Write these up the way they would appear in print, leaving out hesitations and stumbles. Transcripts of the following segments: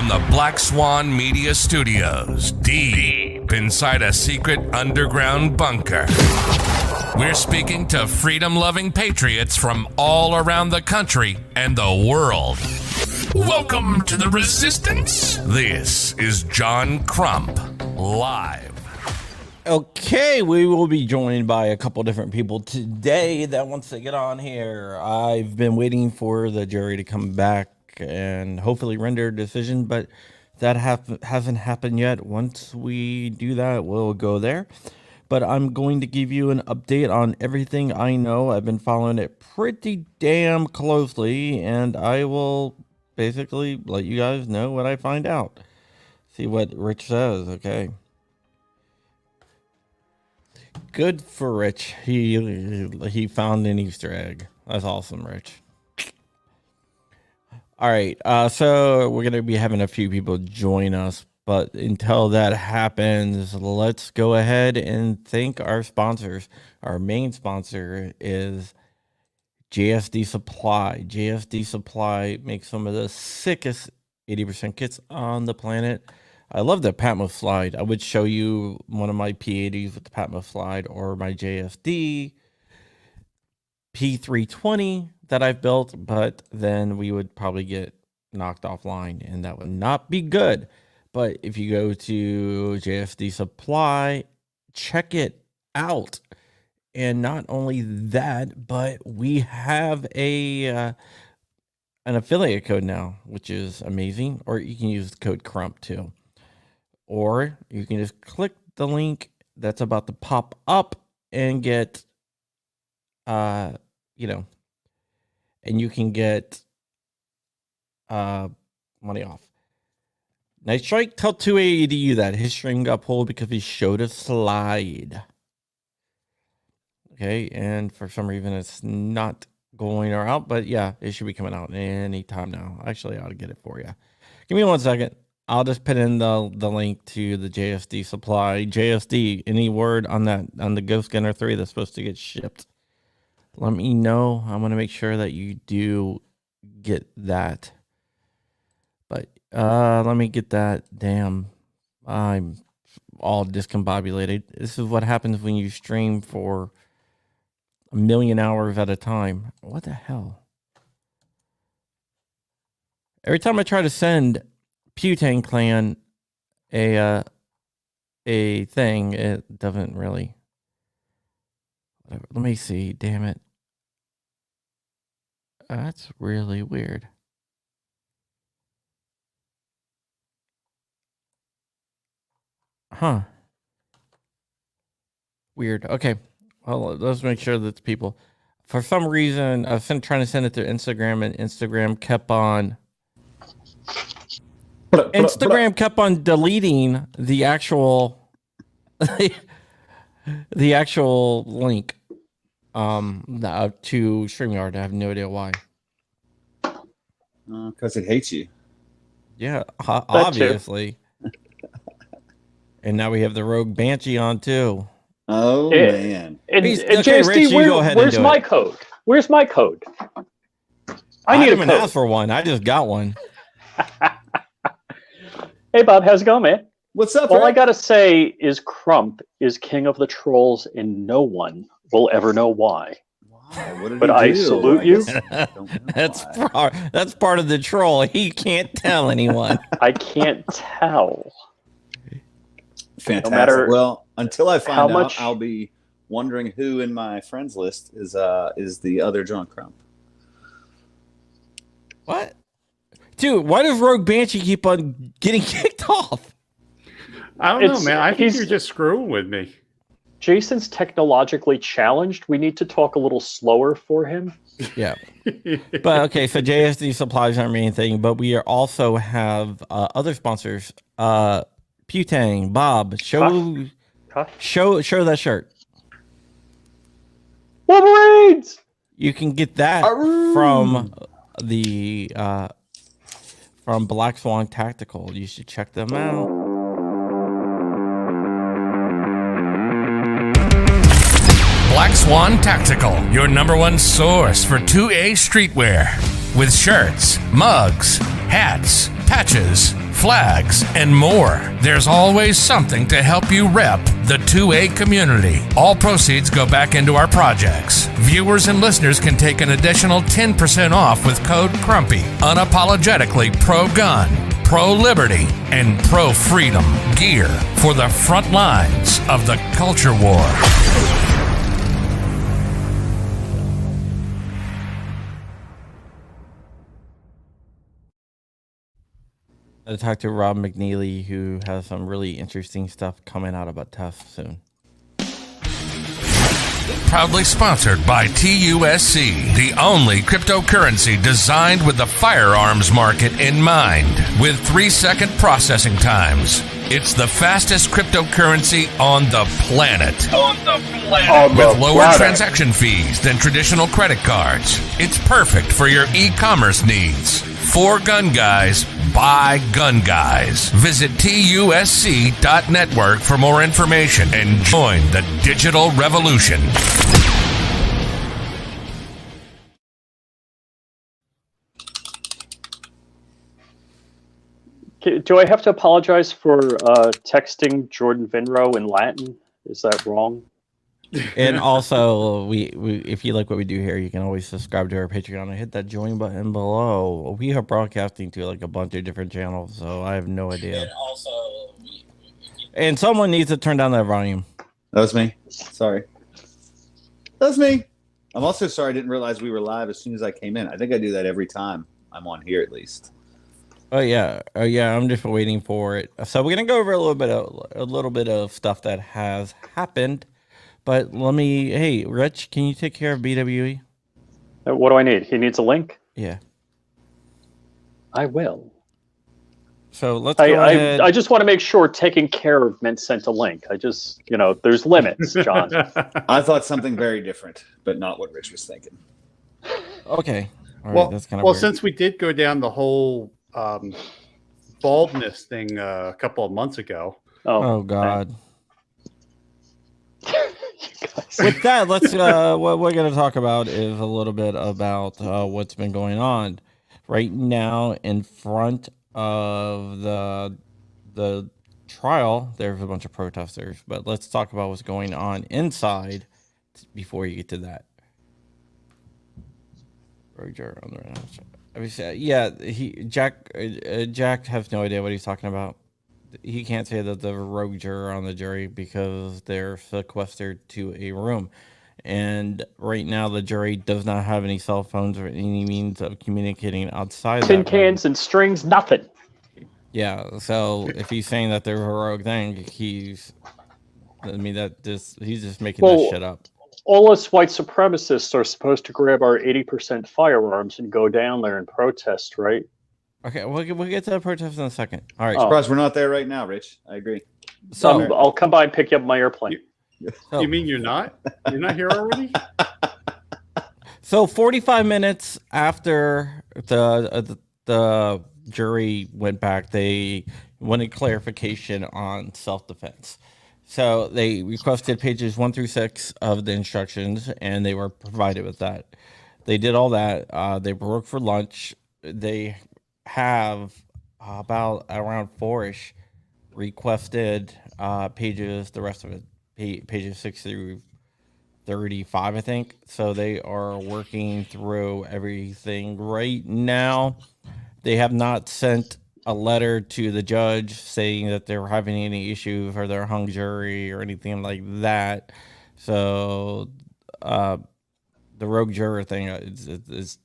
from the Black Swan Media Studios, deep inside a secret underground bunker. We're speaking to freedom-loving patriots from all around the country and the world. Welcome to the Resistance. This is John Crump, live. Okay, we will be joined by a couple different people today that wants to get on here. I've been waiting for the jury to come back and hopefully render a decision, but that hasn't happened yet. Once we do that, we'll go there. But I'm going to give you an update on everything I know. I've been following it pretty damn closely, and I will basically let you guys know what I find out. See what Rich says, okay? Good for Rich. He found an Easter egg. That's awesome, Rich. All right, so we're going to be having a few people join us, but until that happens, let's go ahead and thank our sponsors. Our main sponsor is JSD Supply. JSD Supply makes some of the sickest 80% kits on the planet. I love the Patmos slide. I would show you one of my P80s with the Patmos slide or my JSD P320 that I've built, but then we would probably get knocked offline and that would not be good. But if you go to JSD Supply, check it out. And not only that, but we have an affiliate code now, which is amazing. Or you can use the code CRUMP too. Or you can just click the link that's about to pop up and get, and you can get money off. Night Strike, tell 2AEDU that his stream got pulled because he showed a slide. Okay, and for some reason it's not going or out, but yeah, it should be coming out any time now. Actually, I ought to get it for you. Give me 1 second. I'll just put in the link to the JSD Supply. JSD, any word on that, on the Ghost Gunner 3 that's supposed to get shipped? Let me know. I want to make sure that you do get that. But let me get that. Damn, I'm all discombobulated. This is what happens when you stream for 1 million hours at a time. What the hell? Every time I try to send Putang Clan a thing, it doesn't really. Whatever. Let me see. Damn it. That's really weird. Huh. Weird. Okay. Well, let's make sure that's people. For some reason, I was trying to send it to Instagram, and Instagram kept on deleting the actual the actual link to StreamYard. I have no idea why. Because it hates you. Yeah, obviously. And now we have the Rogue Banshee on too. Oh man! And okay, JSD, Rich, you go ahead where's and do my it. code? Where's my code? I need a didn't code. ask for one. I just got one. Hey Bob, how's it going, man? What's up? All Rick? I gotta say is Crump is king of the trolls, and no one will ever know why. Why? What did But he I do? salute you. guess I don't know That's why. that's part of the troll. He can't tell anyone. I can't tell. Fantastic. No matter Well, until I find how out, much- I'll be wondering who in my friends list is the other John Crump. What? Dude, why does Rogue Banshee keep on getting kicked off? I don't know, It's- man. I think he's- you're just screwing with me. Jason's technologically challenged. We need to talk a little slower for him. Yeah. But okay, so JSD Supplies our main thing, but we also have other sponsors. Putang, Bob, show that shirt. Wolverines! You can get that from the from Black Swan Tactical. You should check them out. Black Swan Tactical, your #1 source for 2A streetwear. With shirts, mugs, hats, patches, flags, and more. There's always something to help you rep the 2A community. All proceeds go back into our projects. Viewers and listeners can take an additional 10% off with code CRUMPY. Unapologetically pro-gun, pro-liberty, and pro-freedom gear for the front lines of the culture war. I talked to Rob McNeely, who has some really interesting stuff coming out about TESS soon. Proudly sponsored by TUSC, the only cryptocurrency designed with the firearms market in mind, with 3-second processing times. It's the fastest cryptocurrency on the planet. With lower transaction fees than traditional credit cards. It's perfect for your e-commerce needs. For gun guys, by gun guys. Visit TUSC.network for more information and join the digital revolution. Do I have to apologize for texting Jordan Vinro in Latin? Is that wrong? And also, we if you like what we do here, you can always subscribe to our Patreon and hit that join button below. We are broadcasting to like a bunch of different channels, so I have no idea. And also, and someone needs to turn down that volume. That was me. Sorry. That was me. I'm also sorry I didn't realize we were live as soon as I came in. I think I do that every time I'm on here, at least. Oh yeah. I'm just waiting for it. So we're gonna go over a little bit of stuff that has happened. But hey, Rich, can you take care of BWE? What do I need? He needs a link? Yeah. I will. So let's go ahead. I just want to make sure taking care of meant sent a link. There's limits, John. I thought something very different, but not what Rich was thinking. Okay. All right, Well, that's kind of weird. Since we did go down the whole baldness thing a couple of months ago. Oh God. With that, let's what we're going to talk about is a little bit about what's been going on right now in front of the trial. There's a bunch of protesters, but let's talk about what's going on inside before you get to that. Jack has no idea what he's talking about. He can't say that the rogue juror on the jury because they're sequestered to a room. And right now, the jury does not have any cell phones or any means of communicating outside. Tin cans and strings, nothing. Yeah, so if he's saying that they're a rogue thing, he's just making this shit up. All us white supremacists are supposed to grab our 80% firearms and go down there and protest, right? Okay, we'll get to the protest in a second. All right. Surprised we're not there right now, Rich. I agree. So I'll come by and pick you up my airplane. You mean you're not? You're not here already? So 45 minutes after the jury went back, they wanted clarification on self-defense. So they requested pages 1 through 6 of the instructions, and they were provided with that. They did all that. They broke for lunch. They have about around 4-ish requested pages, the rest of it, pages 6 through 35, I think. So they are working through everything right now. They have not sent a letter to the judge saying that they're having any issues or their hung jury or anything like that. So the rogue juror thing is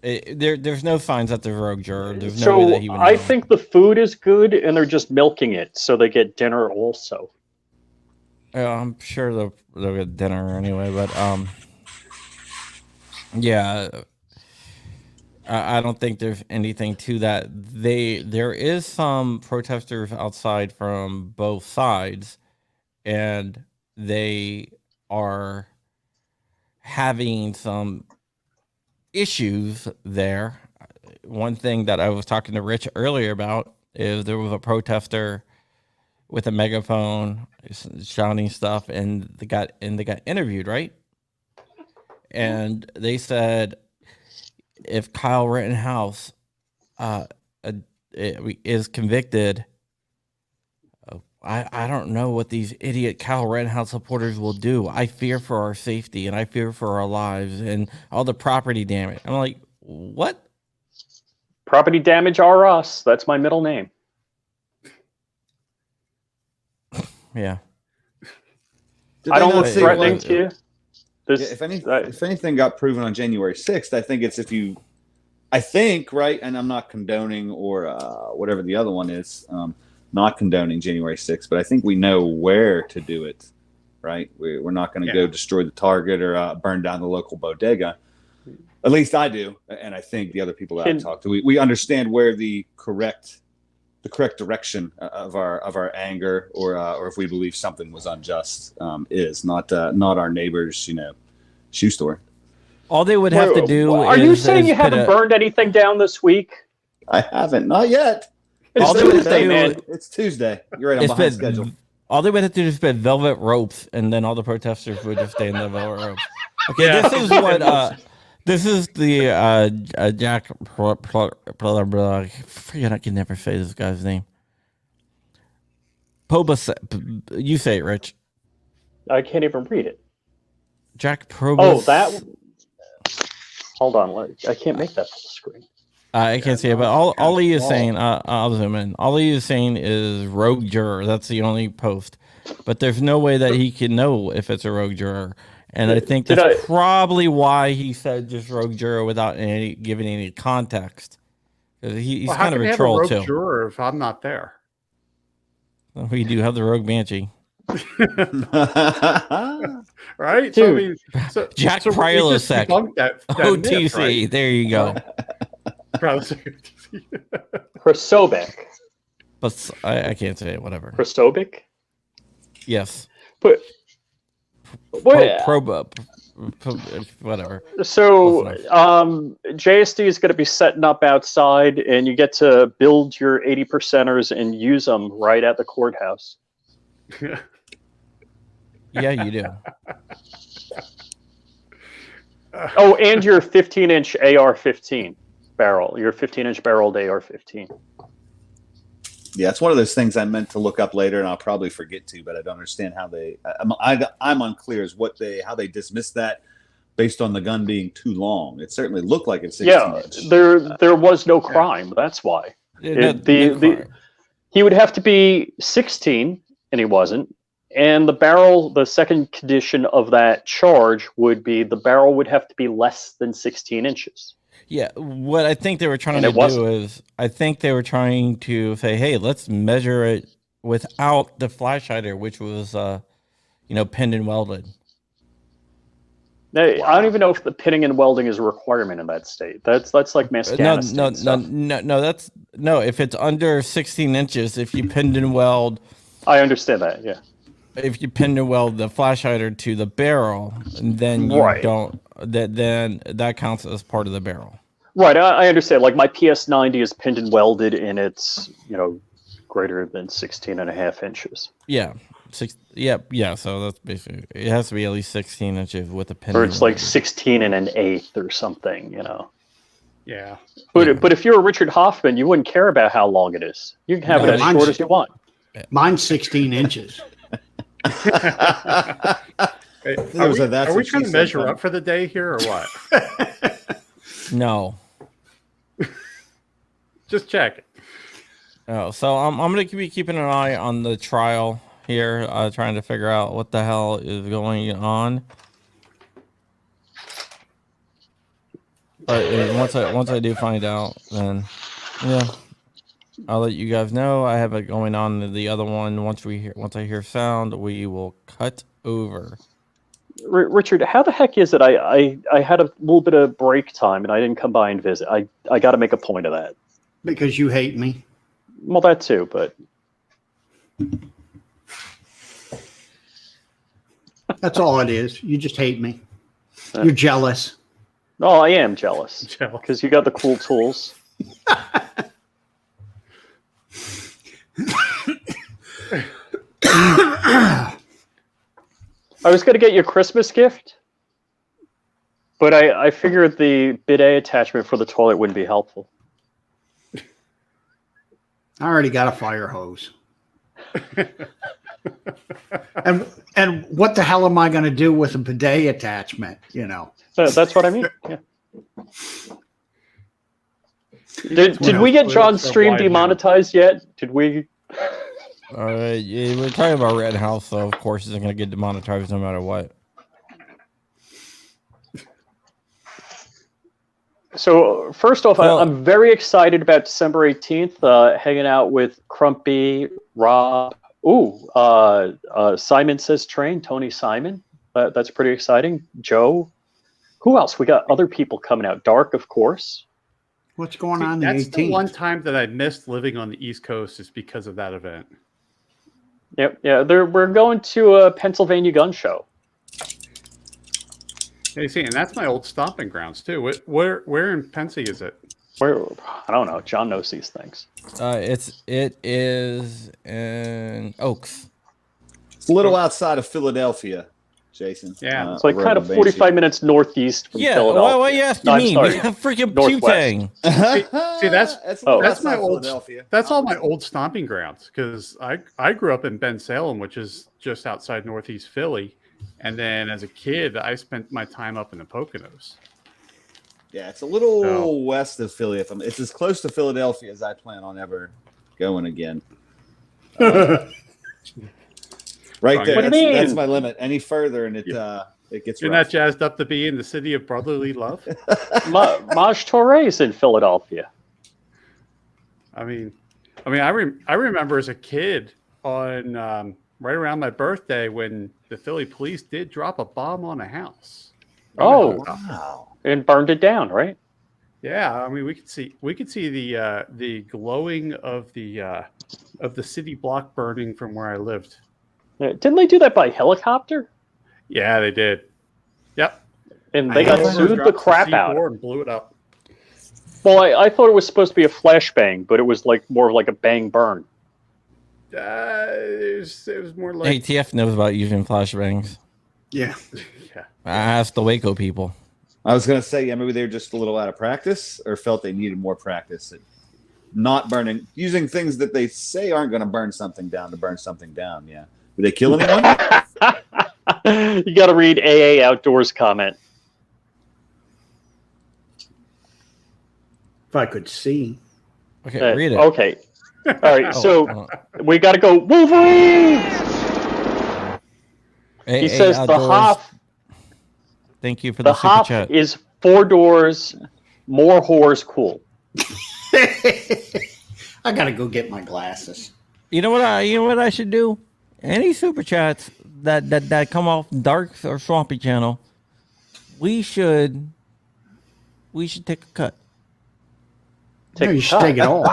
there's no signs that there's a rogue juror. There's no way that he would know. I think the food is good and they're just milking it so they get dinner also. I'm sure they'll get dinner anyway, but yeah, I don't think there's anything to that. There is some protesters outside from both sides, and they are having some issues there. One thing that I was talking to Rich earlier about is there was a protester with a megaphone shouting stuff, and they got interviewed, right? And they said if Kyle Rittenhouse is convicted, I don't know what these idiot Kyle Rittenhouse supporters will do. I fear for our safety and I fear for our lives and all the property damage. I'm like, what? Property damage are us. That's my middle name. Yeah. Did I they don't not look say, threatening like, to you. yeah, if anything got proven on January 6th, I think it's I think, right, and I'm not condoning or whatever the other one is, not condoning January 6th, but I think we know where to do it, right? We're not going to go destroy the Target or burn down the local bodega. At least I do, and I think the other people that I've talked to, we understand where the correct direction of our anger or if we believe something was unjust is not our neighbor's shoe store. All they would have to do Are is... you saying you haven't burned anything down this week? I haven't, not yet. It's Tuesday, man. It's Tuesday. You're right. I'm behind schedule. All they would have to do is put velvet ropes, and then all the protesters would just stay in the velvet ropes. Okay, this is what. This is the Jack. Forget, I can never say this guy's name. You say it, Rich. I can't even read it. Jack Probus. Oh, that. Hold on, I can't make that full screen. I can't see it, but all he is saying, I'll zoom in. All he is saying is rogue juror. That's the only post. But there's no way that he can know if it's a rogue juror. And I think that's probably why he said just rogue juror without giving any context. Because he's kind of a troll, too. How can rogue juror if I'm not there? We do have the rogue banshee. Right? Dude, Jack Prilosec. OTC. Right? There you go. Krasovic. But I can't say it. Whatever. Krasovic? Yes. But whatever. So JSD is going to be setting up outside, and you get to build your 80%ers and use them right at the courthouse. Yeah, you do. Oh, and your 15-inch AR-15 barrel, your 15-inch barreled AR-15. Yeah, it's one of those things I meant to look up later, and I'll probably forget to, but I don't understand how I'm unclear as how they dismissed that based on the gun being too long. It certainly looked like it's 16 inch. There was no crime. That's why. He would have to be 16, and he wasn't. And the second condition of that charge would be the barrel would have to be less than 16 inches. Yeah, what I think they were trying to do is, I think they were trying to say, hey, let's measure it without the flash hider, which was, pinned and welded. Wow. I don't even know if the pinning and welding is a requirement in that state. That's like Afghanistan. No. If it's under 16 inches, if you pinned and weld, I understand that. Yeah. If you pin and weld the flash hider to the barrel, then you don't. Then that counts as part of the barrel. Right, I understand. Like my PS90 is pinned and welded, and it's greater than 16 and a half inches. Yeah, yeah. So that's basically it. Has to be at least 16 inches with a pin. Or it's like 16 and an eighth or something. Yeah. But if you're a Richard Hoffman, you wouldn't care about how long it is. You can have it as short as you want. Mine's 16 inches. Hey, are we trying to measure up for the day here or what? No. Just check it. Oh, so I'm going to be keeping an eye on the trial here, trying to figure out what the hell is going on. But once I do find out, then yeah, I'll let you guys know. I have it going on the other one. Once I hear sound, we will cut over. Richard, how the heck is it? I had a little bit of break time and I didn't come by and visit. I got to make a point of that. Because you hate me. Well, that too, but that's all it is. You just hate me. You're jealous. Oh, I am jealous because you got the cool tools. I was going to get you a Christmas gift. But I figured the bidet attachment for the toilet wouldn't be helpful. I already got a fire hose. and what the hell am I going to do with a bidet attachment? You know, that's what I mean. Yeah. Did we get John's stream demonetized yet? Did we? Yeah, we're talking about Red House, so of course it's going to get demonetized no matter what. So first off, I'm very excited about December 18th, hanging out with Crumpy, Rob. Simon says train, Tony Simon. That's pretty exciting. Joe. Who else? We got other people coming out. Dark, of course. What's going on? That's 18th? The one time that I missed living on the East Coast is because of that event. Yep. Yeah. We're going to a Pennsylvania gun show. Hey, see, and that's my old stomping grounds too. Where in Pensy is it? Where? I don't know. John knows these things. It is in Oaks. It's a little outside of Philadelphia, Jason. Yeah, it's like kind of 45 minutes northeast from Philadelphia. What are you asking me? We have freaking Putang. See, that's my old. Philadelphia. That's all my old stomping grounds because I grew up in Bensalem, which is just outside northeast Philly. And then as a kid, I spent my time up in the Poconos. Yeah, it's a little west of Philly. It's as close to Philadelphia as I plan on ever going again. Right there. That's my limit. Any further, and it gets. You're rough. not jazzed up to be in the city of brotherly love. Maj Touré in Philadelphia. I remember as a kid on. Right around my birthday when the Philly police did drop a bomb on a house. Wow. And burned it down, right? Yeah, I mean we could see the glowing of the city block burning from where I lived. Yeah, didn't they do that by helicopter? Yeah, they did. Yep. And they got sued the crap out and blew it up. Well, I thought it was supposed to be a flashbang, but it was like more like a bang burn. It was more like ATF knows about using flashbangs. Yeah. I asked the Waco people. I was gonna say, maybe they were just a little out of practice, or felt they needed more practice at not burning, using things that they say aren't going to burn something down to burn something down. Yeah. Did they kill anyone? You got to read AA Outdoors comment. If I could see. Okay, read it. Okay. All right, so we got to go Wolverines. He says Outdoors. the Hoff. Thank you for the super Hoff chat. is 4 doors, more whores, cool. I gotta go get my glasses. You know what I should do? Any super chats that come off Dark or Swampy channel, we should take a cut. You should take it all.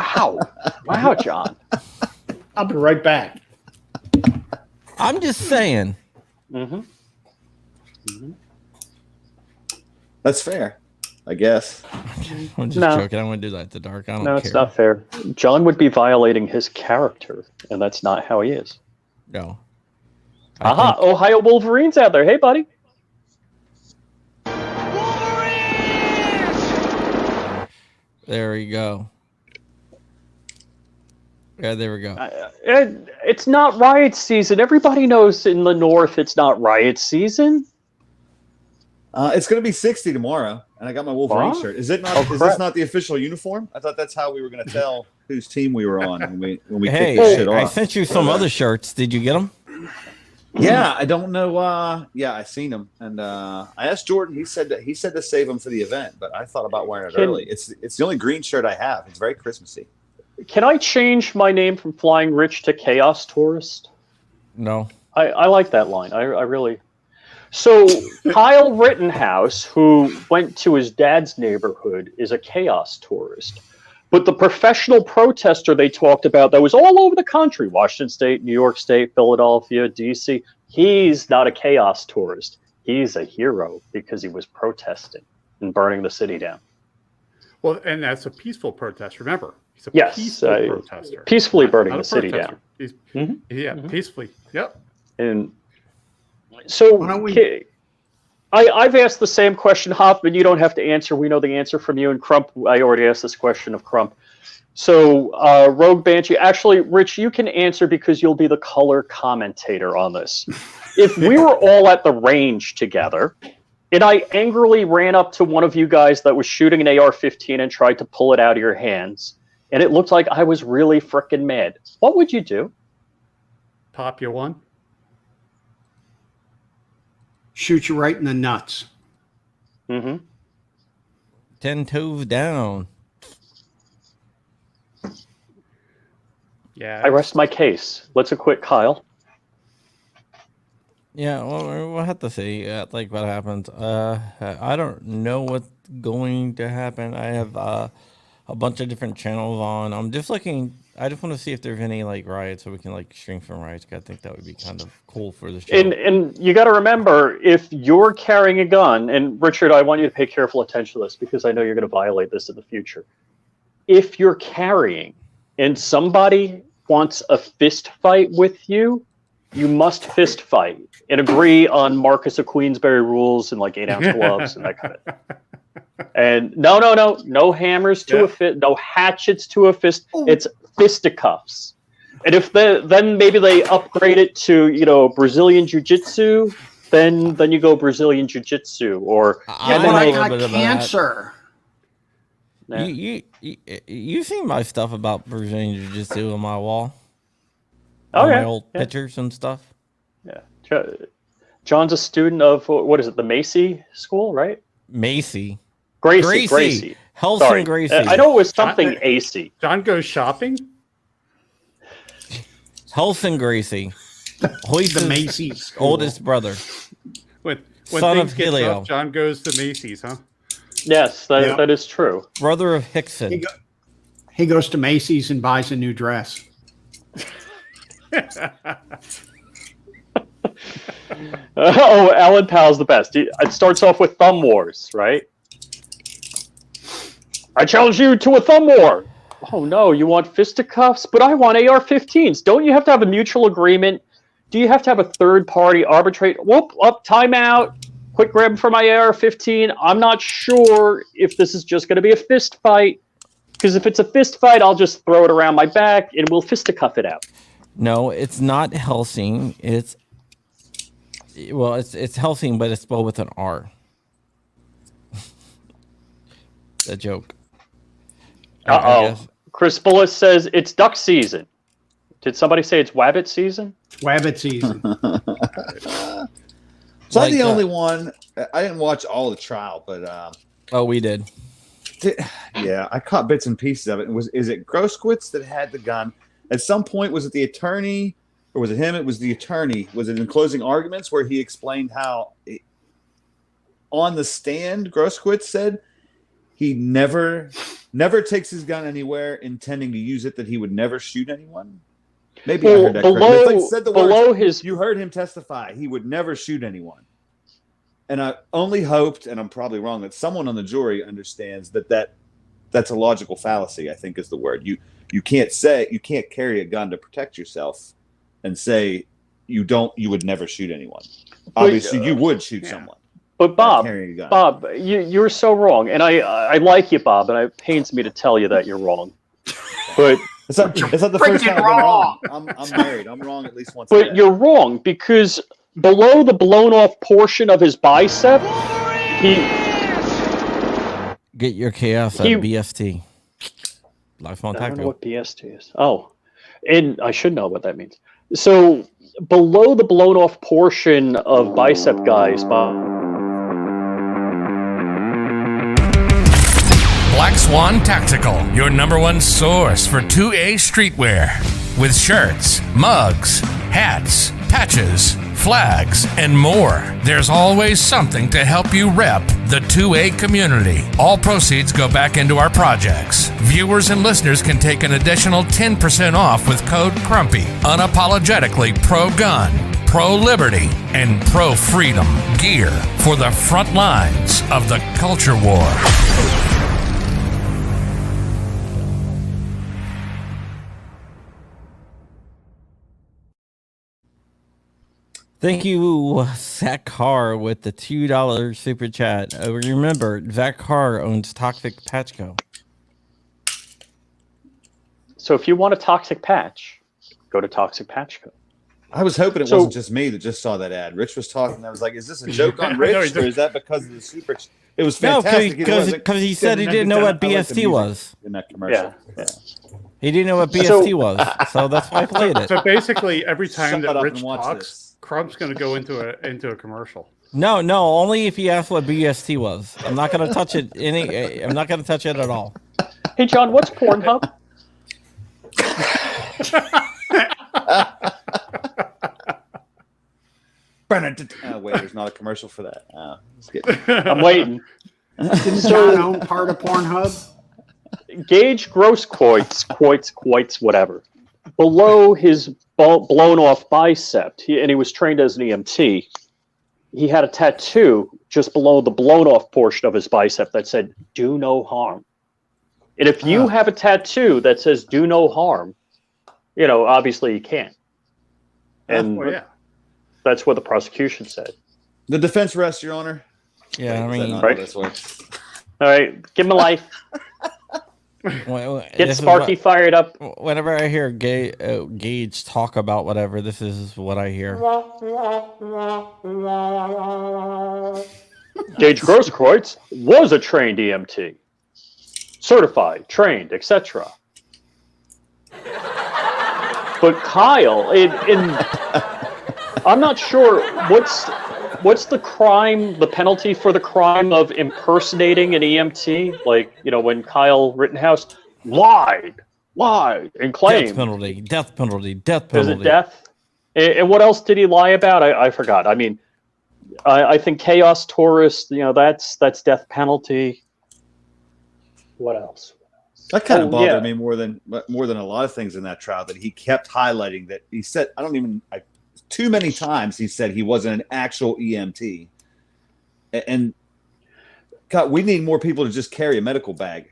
Wow, John. I'll be right back. I'm just saying. Mm-hmm. That's fair, I guess. I'm just joking. I wouldn't do that to Dark. I don't care. No, it's not fair. John would be violating his character, and that's not how he is. No. Aha! Ohio Wolverines out there. Hey, buddy. There we go. Yeah, there we go. It's not riot season. Everybody knows in the North it's not riot season. It's going to be 60 tomorrow, and I got my Wolverine shirt. Is it not? Is this not the official uniform? I thought that's how we were going to tell whose team we were on when we kicked this shit off. I sent you some other shirts. Did you get them? Yeah, I don't know. Yeah, I seen them, and I asked Jordan. He said to save them for the event, but I thought about wearing it early. It's the only green shirt I have. It's very Christmassy. Can I change my name from Flying Rich to Chaos Tourist? No. I like that line. I really. So Kyle Rittenhouse, who went to his dad's neighborhood, is a chaos tourist. But the professional protester they talked about that was all over the country, Washington State, New York State, Philadelphia, D.C., he's not a chaos tourist. He's a hero because he was protesting and burning the city down. Well, and that's a peaceful protest, remember. He's a peaceful protester. Peacefully burning the city down. Peacefully. Yep. And so, I've asked the same question, Hoffman. You don't have to answer. We know the answer from you. And Crump, I already asked this question of Crump. So, Rogue Banshee, actually, Rich, you can answer because you'll be the color commentator on this. If we were all at the range together, and I angrily ran up to one of you guys that was shooting an AR-15 and tried to pull it out of your hands, and it looked like I was really frickin' mad, what would you do? Pop you one. Shoot you right in the nuts. Mm-hmm. 10 toes down. Yeah. I rest my case. Let's acquit Kyle. Yeah, well, we'll have to see, like, what happens. I don't know what's going to happen. I have a bunch of different channels on. I'm just looking. I just want to see if there's any like riots, so we can like stream from riots. I think that would be kind of cool for the show. And you got to remember, if you're carrying a gun, and Richard, I want you to pay careful attention to this because I know you're going to violate this in the future. If you're carrying and somebody wants a fist fight with you, you must fist fight and agree on Marcus of Queensberry rules and like 8-ounce gloves and that kind of thing. And no hammers to a fist, no hatchets to a fist. It's fisticuffs. And if then maybe they upgrade it to Brazilian jiu-jitsu, then you go Brazilian jiu-jitsu or Yeah, but I got cancer. Yeah. You seen my stuff about Brazilian jiu-jitsu on my wall? Oh, on yeah. my old pictures and stuff. Yeah. John's a student of, what is it, the Macy School, right? Macy. Gracie. Helson Gracie. I know it was something AC. John goes shopping? Helson Gracie. He's The Macy's school. oldest brother. When Son things of get Helio. tough, John goes to Macy's, huh? Yes, Yeah. that is true. Brother of Hickson. He goes to Macy's and buys a new dress. Alan Powell's the best. It starts off with thumb wars, right? I challenge you to a thumb war. Oh no, you want fisticuffs? But I want AR-15s. Don't you have to have a mutual agreement? Do you have to have a third party arbitrate? Whoop, up, timeout. Quick grab for my AR-15. I'm not sure if this is just going to be a fist fight. Because if it's a fist fight, I'll just throw it around my back and we'll fisticuff it out. No, it's not Helsing. It's Helsing, but it's spelled with an R. A joke. Uh-oh. Chris Bullis says it's duck season. Did somebody say it's wabbit season? Wabbit season. So I'm the only one. I didn't watch all the trial, but oh, we did. Yeah, I caught bits and pieces of it. Is it Groskowitz that had the gun? At some point, was it the attorney or was it him? It was the attorney. Was it in closing arguments where he explained how on the stand, Groskowitz said he never takes his gun anywhere intending to use it, that he would never shoot anyone? Maybe I heard that correctly. Like said the words, you heard him testify. He would never shoot anyone. And I only hoped, and I'm probably wrong, that someone on the jury understands that's a logical fallacy, I think is the word. You can't carry a gun to protect yourself and say you would never shoot anyone. Obviously, you would shoot someone. But Bob, you're so wrong. And I like you, Bob, and it pains me to tell you that you're wrong. But it's not the first time I've been wrong. I'm married. I'm wrong at least once. But you're wrong because below the blown off portion of his bicep, get your chaos at BST. Life on I don't know Tactical. what BST is. Oh, and I should know what that means. So below the blown off portion of bicep guys, Black Swan Tactical, your #1 source for 2A streetwear. With shirts, mugs, hats, patches, flags, and more. There's always something to help you rep the 2A community. All proceeds go back into our projects. Viewers and listeners can take an additional 10% off with code CRUMPY. Unapologetically pro-gun, pro-liberty, and pro-freedom gear for the front lines of the culture war. Thank you, Zach Carr, with the $2 super chat. Remember, Zach Carr owns Toxic Patch Co. So if you want a toxic patch, go to Toxic Patch Co. I was hoping it wasn't just me that just saw that ad. Rich was talking. I was like, "Is this a joke on Rich, or is that because of the super?" It was fantastic. because he said he didn't know what BST was in that commercial. Yeah. He didn't know what BST was, so that's why I played it. So basically, every time Shut that up Rich and watch talks, this. Crump's going to go into a commercial. No, only if he asked what BST was. I'm not going to touch it. I'm not going to touch it at all. Hey, John, what's Pornhub? Wait, there's not a commercial for that. I'm waiting. Didn't John own part of Pornhub? Gage Grosskreutz, whatever. Below his blown off bicep, and he was trained as an EMT, he had a tattoo just below the blown off portion of his bicep that said, "Do no harm." And if you have a tattoo that says "Do no harm," obviously you can't. And that's what the prosecution said. The defense rests, Your Honor. Yeah, Wait, I mean, right? This works. All right, give him a life. Get Sparky fired up. Whenever I hear Gage talk about whatever, this is what I hear. Gage Grosskreutz was a trained EMT, certified, trained, etc. But Kyle, I'm not sure what's the crime, the penalty for the crime of impersonating an EMT? Like, when Kyle Rittenhouse lied and claimed. Death penalty. Is it death? And what else did he lie about? I forgot. I mean, I think Chaos Tourist, that's death penalty. What else? That kind of bothered me more than a lot of things in that trial, that he kept highlighting that he said, too many times he said he wasn't an actual EMT. And God, we need more people to just carry a medical bag.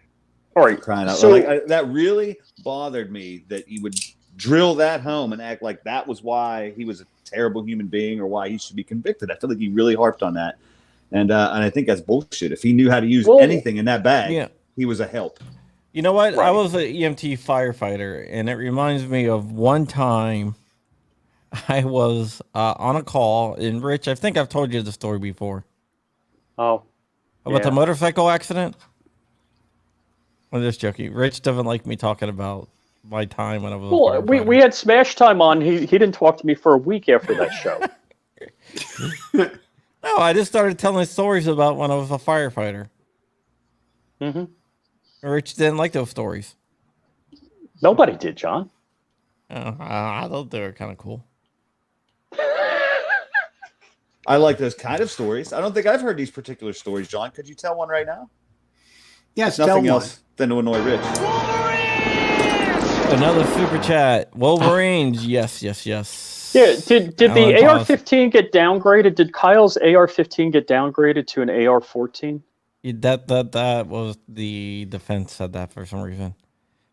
All right. Crying out. So, that really bothered me, that he would drill that home and act like that was why he was a terrible human being or why he should be convicted. I feel like he really harped on that. And I think that's bullshit. If he knew how to use anything in that bag, he was a help. You know what? Right. I was an EMT firefighter, and it reminds me of one time I was on a call in Rich. I think I've told you the story before. Oh. About the motorcycle accident? I'm just joking. Rich doesn't like me talking about my time when I was a firefighter. We had Smash Time on. He didn't talk to me for a week after that show. No, I just started telling stories about when I was a firefighter. Mm-hmm. Rich didn't like those stories. Nobody did, John. I thought they were kind of cool. I like those kind of stories. I don't think I've heard these particular stories, John. Could you tell one right now? Yes, Nothing else than to annoy Rich. Another super chat. Wolverines. Yes. Yeah, did the AR-15 get downgraded? Did Kyle's AR-15 get downgraded to an AR-14? That was the defense said that for some reason.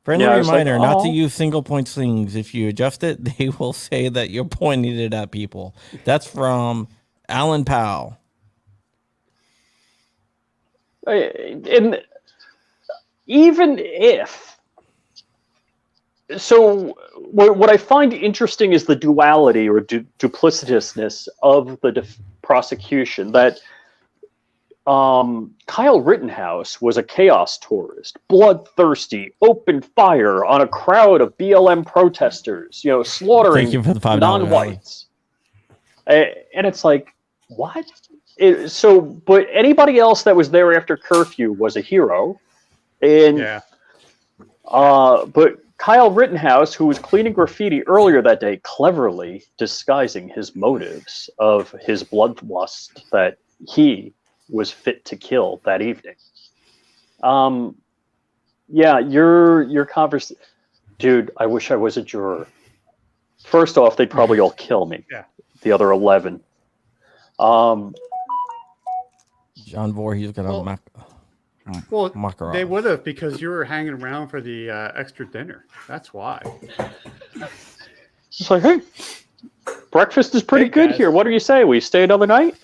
Friendly reminder, not to use single point slings. If you adjust it, they will say that you're pointing it at people. That's from Alan Powell. And even if... So what I find interesting is the duality or duplicitousness of the prosecution, that Kyle Rittenhouse was a chaos tourist, bloodthirsty, open fire on a crowd of BLM protesters, slaughtering non-whites. And it's like, what? But anybody else that was there after curfew was a hero. And but Kyle Rittenhouse, who was cleaning graffiti earlier that day, cleverly disguising his motives of his bloodlust that he was fit to kill that evening. Your conversation, dude. I wish I was a juror. First off, they'd probably all kill me. Yeah. The other 11. John Voorhees gonna they would have, because you were hanging around for the extra dinner. That's why. It's like, hey, Breakfast is pretty good guys. here. What do you say? We stay another night?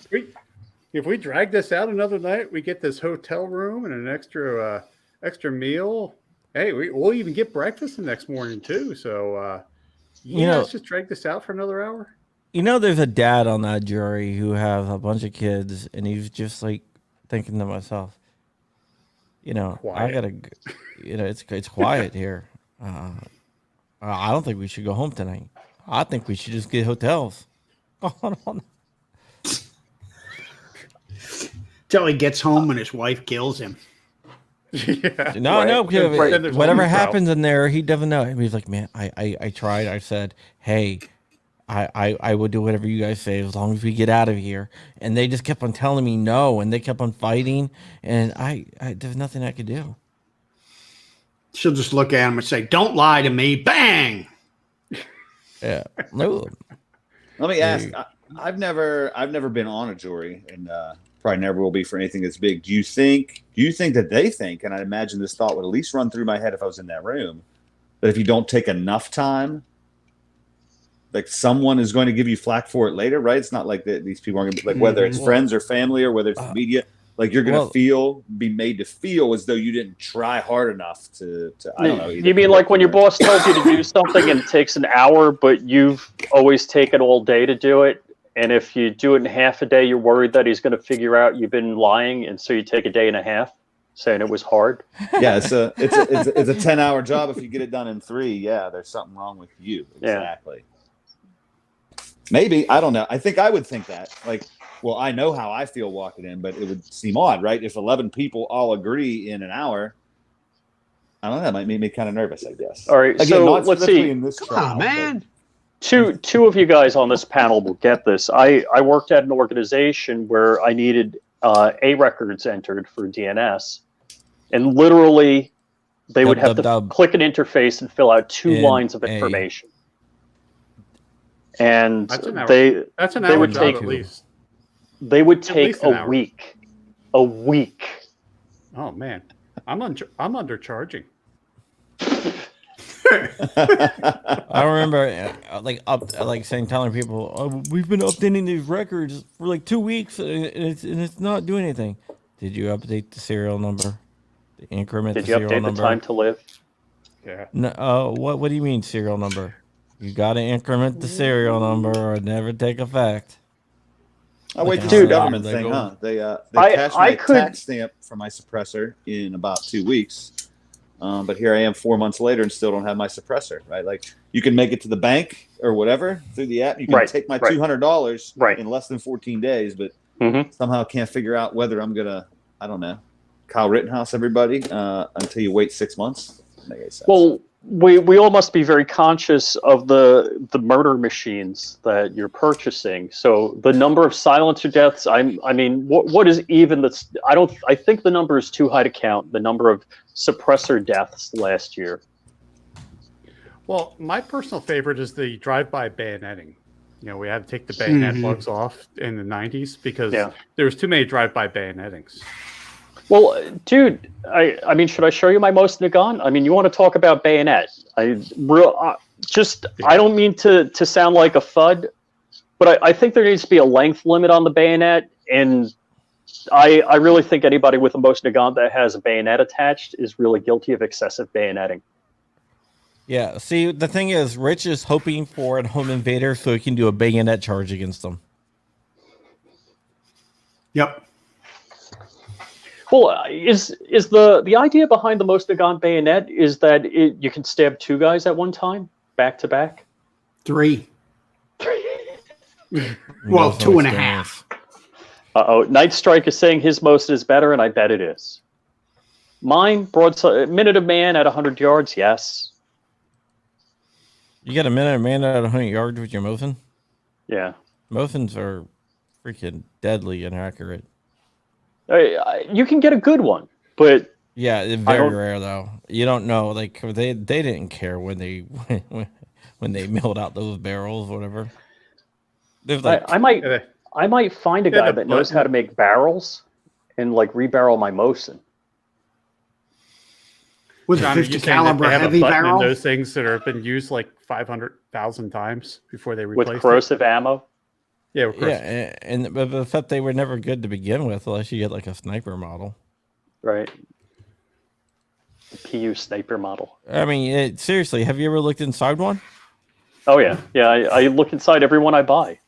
If we drag this out another night, we get this hotel room and an extra meal. Hey, we'll even get breakfast the next morning too. So, let's just drag this out for another hour. There's a dad on that jury who has a bunch of kids, and he's just like thinking to myself, I gotta, it's quiet here. I don't think we should go home tonight. I think we should just get hotels. Till he gets home and his wife kills him. Yeah. No. Right. Whatever happens in there, he doesn't know. He's like, man, I tried. I said, hey, I will do whatever you guys say as long as we get out of here. And they just kept on telling me no, and they kept on fighting, and I there's nothing I could do. She'll just look at him and say, "Don't lie to me." Bang. Yeah. No. Let me ask. I've never been on a jury, and probably never will be for anything that's big. Do you think that they think, and I imagine this thought would at least run through my head if I was in that room, that if you don't take enough time, like someone is going to give you flack for it later, right? It's not like these people are going to be like, whether it's friends or family or whether it's the media, like you're going to be made to feel as though you didn't try hard enough to I don't know. You mean like when your boss tells you to do something and it takes an hour, but you've always taken all day to do it? And if you do it in half a day, you're worried that he's going to figure out you've been lying, and so you take a day and a half, saying it was hard. Yeah, it's a 10-hour job. If you get it done in 3, yeah, there's something wrong with you. Exactly. Yeah. Maybe, I don't know. I think I would think that. Like, well, I know how I feel walking in, but it would seem odd, right? If 11 people all agree in an hour, I don't know. That might make me kind of nervous, I guess. All right, again, so let's see. In this Come trial, on, man. Two of you guys on this panel will get this. I worked at an organization where I needed A records entered for DNS, and literally they would have to click an interface and fill out 2 lines of information. And that's an hour would job take at least. They would take a week. A week. Oh man, I'm undercharging. I remember telling people, oh, we've been updating these records for like 2 weeks and it's not doing anything. Did you update the serial number? The increment Did the you serial update number? the time to live? Yeah. No, what do you mean serial number? You got to increment the serial number or never take effect. I'll wait to see the government thing, huh? They cashed my tax stamp for my suppressor in about 2 weeks. But here I am 4 months later and still don't have my suppressor, right? Like you can make it to the bank or whatever through the app. You can take my $200 in less than 14 days, but somehow can't figure out whether I'm going to, I don't know, Kyle Rittenhouse everybody until you wait 6 months. Well, we all must be very conscious of the murder machines that you're purchasing. So the number of silencer deaths, I mean, what is even that's? I think the number is too high to count. The number of suppressor deaths last year. Well, my personal favorite is the drive-by bayoneting. We had to take the bayonet lugs off in the 90s because there was too many drive-by bayonetings. Well, dude, I mean, should I show you my Most Nagan? I mean, you want to talk about bayonet? I don't mean to sound like a FUD, but I think there needs to be a length limit on the bayonet, and I really think anybody with a Most Nagan that has a bayonet attached is really guilty of excessive bayoneting. Yeah, see, the thing is, Rich is hoping for a home invader so he can do a bayonet charge against them. Yep. Well, is the idea behind the Most Nagan bayonet is that you can stab 2 guys at one time, back to back? 3. Well, 2.5. Uh-oh, Night Strike is saying his most is better, and I bet it is. Mine, broadside, minute of man at 100 yards, yes. You got a minute of man at 100 yards with your Mothin? Yeah. Mothins are freaking deadly and accurate. You can get a good one, but yeah, it's very rare though. You don't know, like they didn't care when they milled out those barrels, or whatever. Like, I might find a guy that knows how to make barrels and like rebarrel my Mosin. With a John, are you 50 saying that caliber they have heavy a button barrel? in those things that have been used like 500,000 times before they With replaced corrosive ammo. it? Yeah, of course. Yeah, but the fact they were never good to begin with, unless you get like a sniper model. Right. The PU sniper model. I mean, seriously, have you ever looked inside one? Oh yeah, yeah. I look inside every one I buy.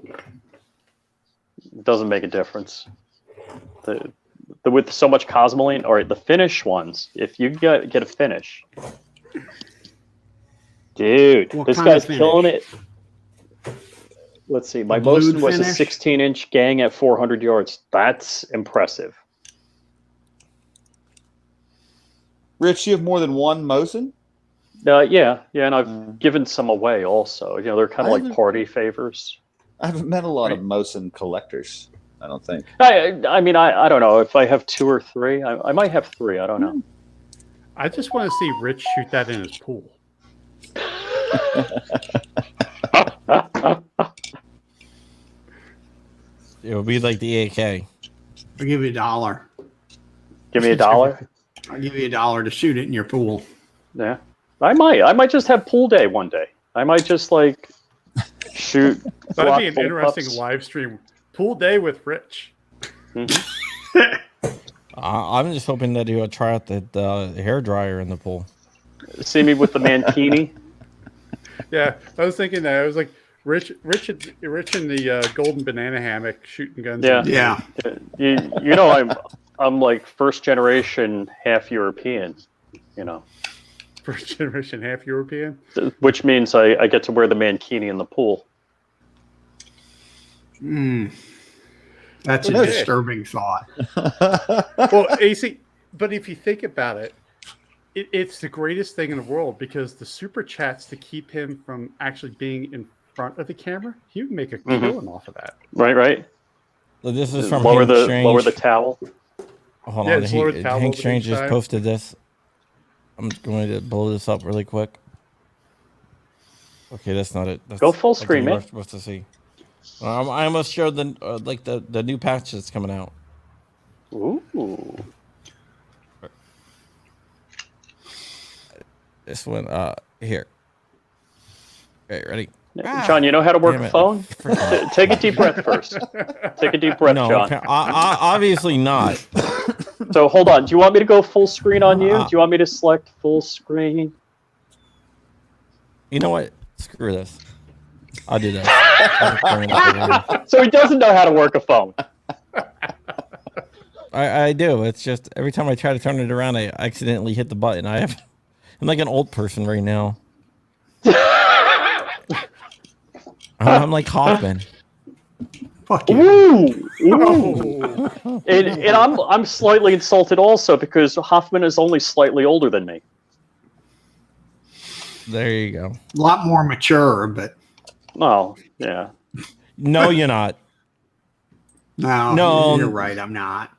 It doesn't make a difference. With so much cosmoline, or the finish ones. If you get a finish, dude, What this kind of guy's finish? killing it. Let's see. My blued most was a finish? 16-inch gang at 400 yards. That's impressive. Rich, you have more than one Mosin? Yeah, and I've given some away also. You know, they're kind I of like haven't- party favors. I haven't met a lot of Mosin collectors, I don't think. I mean, I don't know if I have 2 or 3. I might have 3. I don't know. I just want to see Rich shoot that in his pool. It would be like the AK. I'll give you $1. Give me $1. I'll give you $1 to shoot it in your pool. Yeah, I might just have pool day one day. I might just like shoot. That'd be an block interesting bullpups. live stream. Pool day with Rich. I'm just hoping that he'll try out the hair dryer in the pool. See me with the mankini. Yeah, I was thinking that. I was like, Rich in the golden banana hammock shooting guns. Yeah. Yeah. You know I'm like first generation half European. You know, First generation half European. which means I get to wear the mankini in the pool. That's a Okay. disturbing thought. Well, AC, but if you think about it, it's the greatest thing in the world because the super chats to keep him from actually being in front of the camera, he would make a killing off of that. Right. So this is from Lower Hank the Strange. lower the towel. Hold Yeah, on, it's lower towel Hank over Strange each just side. posted this. I'm just going to blow this up really quick. Okay, that's not it. That's Go full something screen, you man. were supposed to see. I almost showed the new patch that's coming out. Ooh. This one, here. Okay, ready? John, you know how to work Damn a it. phone? Take a deep breath first. Take a deep breath, No, John. obviously not. So hold on. Do you want me to go full screen on you? Do you want me to select full screen? You know what? Screw this. I'll do that. I'll just bring it up over here. So he doesn't know how to work a phone. I do. It's just every time I try to turn it around, I accidentally hit the button. I'm like an old person right now. I'm like Hoffman. Fuck you. Ooh. And I'm slightly insulted also because Hoffman is only slightly older than me. There you go. A lot more mature, but Oh, yeah. No, you're not. no, you're right. I'm not.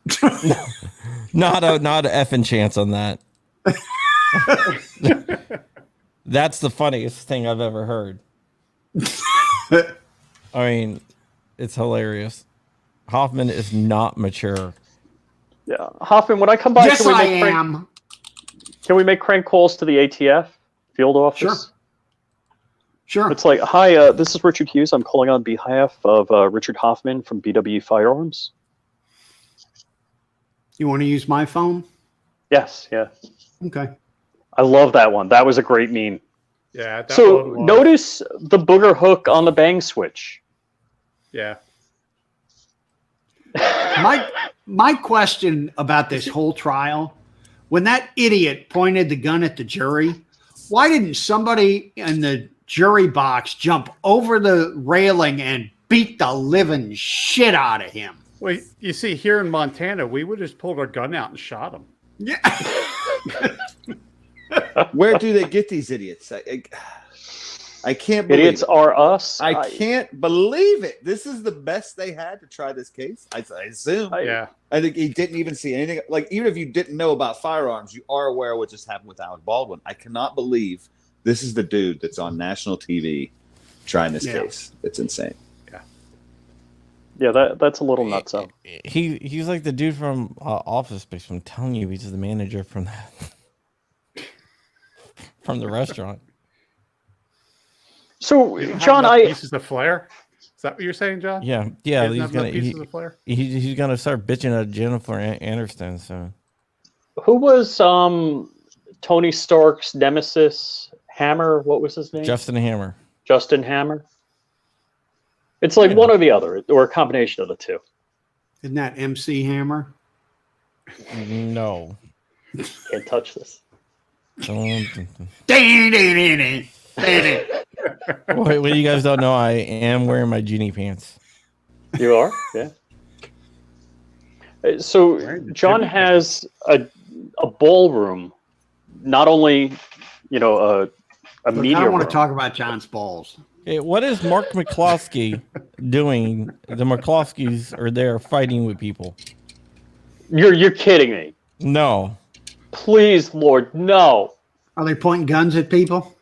Not a effing chance on that. That's the funniest thing I've ever heard. I mean, it's hilarious. Hoffman is not mature. Yeah. Hoffman, when I come by, Yes, can we I make crank, am. can we make crank calls to the ATF field office? Sure. It's like, hi, this is Richard Hughes. I'm calling on behalf of Richard Hoffman from BW Firearms. You want to use my phone? Yes, yeah. Okay. I love that one. That was a great meme. Yeah. That So one was- notice the booger hook on the bang switch. Yeah. My question about this whole trial, when that idiot pointed the gun at the jury, why didn't somebody in the jury box jump over the railing and beat the living shit out of him? Well, you see, here in Montana, we would just pulled our gun out and shot him. Yeah. Where do they get these idiots? I can't believe Idiots it. are us. I can't believe it. This is the best they had to try this case. I assume. Yeah. I think he didn't even see anything. Like, even if you didn't know about firearms, you are aware of what just happened with Alec Baldwin. I cannot believe this is the dude that's on national TV trying this case. It's insane. Yeah, that's a little nuts. He's like the dude from Office Space. I'm telling you, he's the manager from that. from the restaurant. So, You don't have John, enough pieces of flair. Is that what you're saying, John? Yeah, You yeah. don't He's have gonna enough pieces of flair. he's gonna start bitching at Jennifer Aniston. So who was Tony Stark's nemesis? Hammer. What was his name? Justin Hammer. Justin Hammer. It's like one or the other, or a combination of the two. Isn't that MC Hammer? No. Can't touch this. What you guys don't know, I am wearing my genie pants. You are, yeah. So John has a ballroom, not only a Look, media I don't room. want to talk about John's balls. Okay, what is Mark McCloskey doing? The McCloskeys are there fighting with people. You're kidding me. No. Please, Lord, no. Are they pointing guns at people?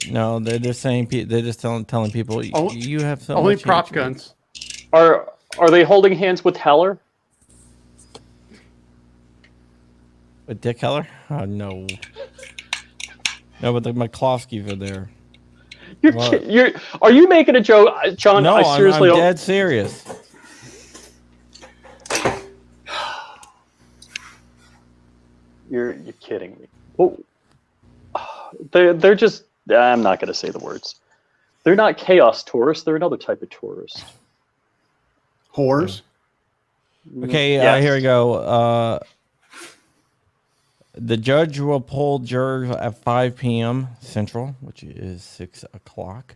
No, they're just saying. They're just telling people you have so Only much prop hatred." guns. Are they holding hands with Heller? With Dick Heller? Oh, no. No, but the McCloskeys are there. Are you making a joke, John? No, I seriously I'm don't. dead serious. You're kidding me. Well, they're just. I'm not going to say the words. They're not chaos tourists. They're another type of tourist. Whores. Okay, Yes. here we go. The judge will poll jurors at 5 p.m. Central, which is 6 o'clock.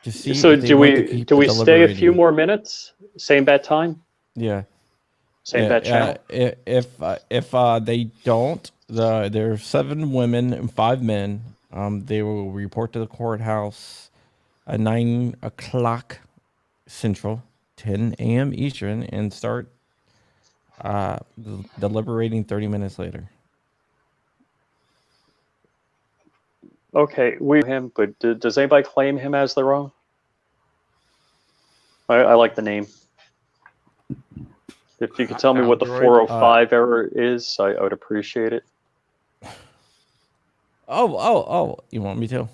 To see So if they do want to we keep do we stay a few deliberating. more minutes? Same bat time. Yeah. Same bat channel. If they don't, there's 7 women and 5 men. They will report to the courthouse at 9 o'clock Central, 10 a.m. Eastern, and start deliberating 30 minutes later. Okay, but does anybody claim him as their own? I like the name. If you could tell me what the Android. 405 error is, I would appreciate it. Oh! You want me to?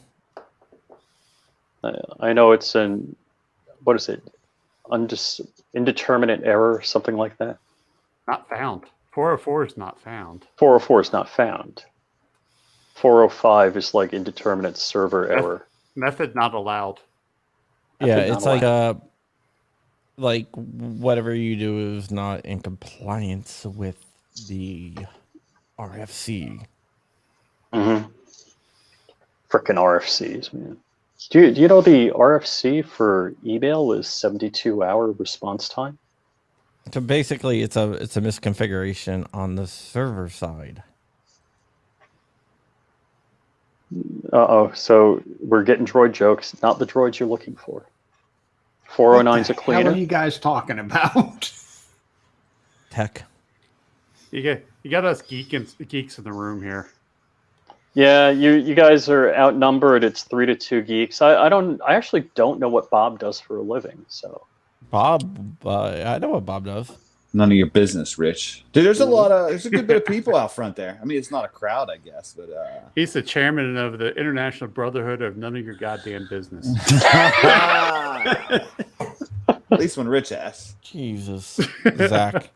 I know it's what is it? Indeterminate error, something like that. Not found. 404 is not found. 404 is not found. 405 is like indeterminate server error. Method not allowed. Yeah, Method it's not like whatever you do is not in compliance with the RFC. Mm-hmm. Frickin' RFCs, man. Do you know the RFC for email is 72-hour response time? So basically, it's a misconfiguration on the server side. Uh-oh, so we're getting droid jokes, not the droids you're looking for. 409's a What the hell cleaner. are you guys talking about? Tech. You got us geeks in the room here. Yeah, you guys are outnumbered. It's 3-2 geeks. I actually don't know what Bob does for a living. So Bob, I know what Bob does. None of your business, Rich. Dude, there's a good bit of people out front there. I mean, it's not a crowd, I guess, but He's the chairman of the International Brotherhood of None of Your Goddamn Business. at least when Rich asks. Jesus, Zach.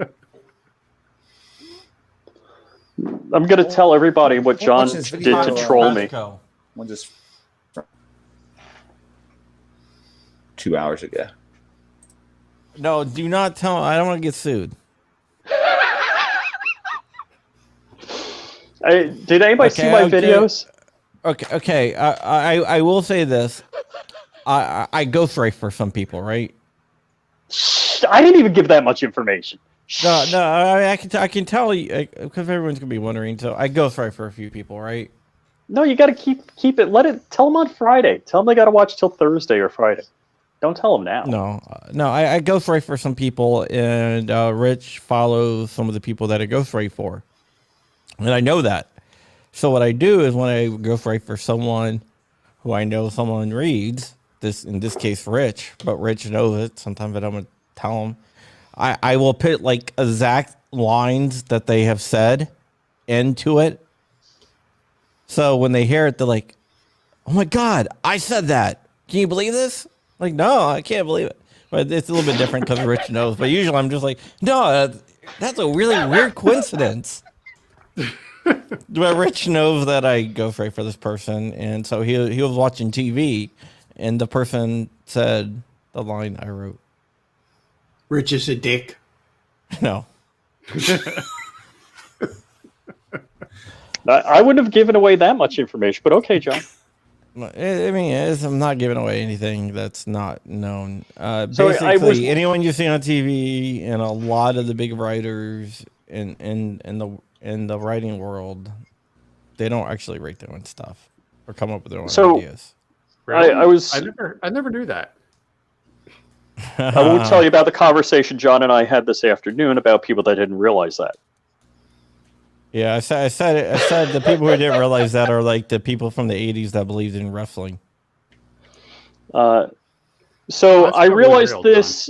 I'm gonna tell everybody what John watch this did video, to troll me. One just 2 hours ago. No, do not tell. I don't want to get sued. Did anybody see my videos? Okay. I will say this. I ghostwrite for some people, right? Shh, I didn't even give that much information. No. I can tell you because everyone's gonna be wondering. So I ghostwrite for a few people, right? No, you got to keep it. Tell them on Friday. Tell them they got to watch till Thursday or Friday. Don't tell them now. No. I ghostwrite for some people, and Rich follows some of the people that I ghostwrite for, and I know that. So what I do is when I ghostwrite for someone who I know someone reads, in this case Rich, but Rich knows it. Sometimes I don't tell him. I will put like exact lines that they have said into it, So when they hear it, they're like, "Oh my God, I said that! Can you believe this?" Like, no, I can't believe it. But it's a little bit different because Rich knows. But usually I'm just like, no, that's a really weird coincidence. But Rich knows that I go straight for this person, and so he was watching TV, and the person said the line I wrote. Rich is a dick. No. I wouldn't have given away that much information, but okay, John. I mean, I'm not giving away anything that's not known. So Basically, anyone you see on TV and a lot of the big writers in the writing world, they don't actually write their own stuff or come up with their own ideas. Really? I never knew that. I won't tell you about the conversation John and I had this afternoon about people that didn't realize that. Yeah, I said the people who didn't realize that are like the people from the 80s that believed in wrestling. So That's I realized real, this.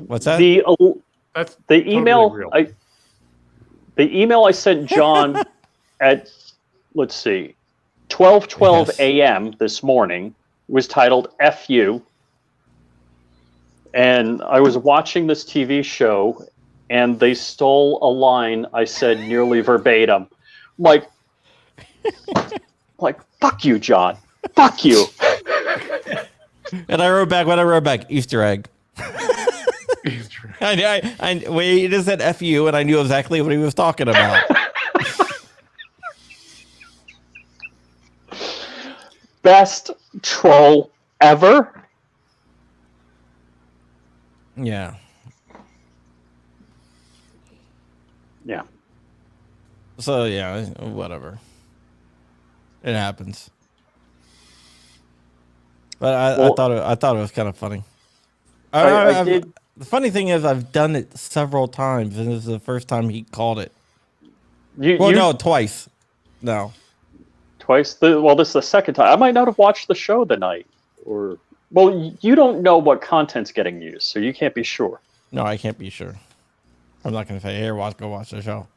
What's that? That's the totally email real. the email I sent John at, let's see, 12:12 Yes. a.m. this morning was titled "F You," and I was watching this TV show, and they stole a line I said nearly verbatim, like "Fuck you, John, fuck you." And I wrote back, Easter egg. He just said F you, and I knew exactly what he was talking about. Best troll ever. Yeah. Yeah. So yeah, whatever. It happens. But I thought it was kind of funny. I did. The funny thing is, I've done it several times, and this is the first time he called it. No, twice. No. Twice. This is the second time. I might not have watched the show the night, or you don't know what content's getting used, so you can't be sure. No, I can't be sure. I'm not going to say, "Here, go watch the show."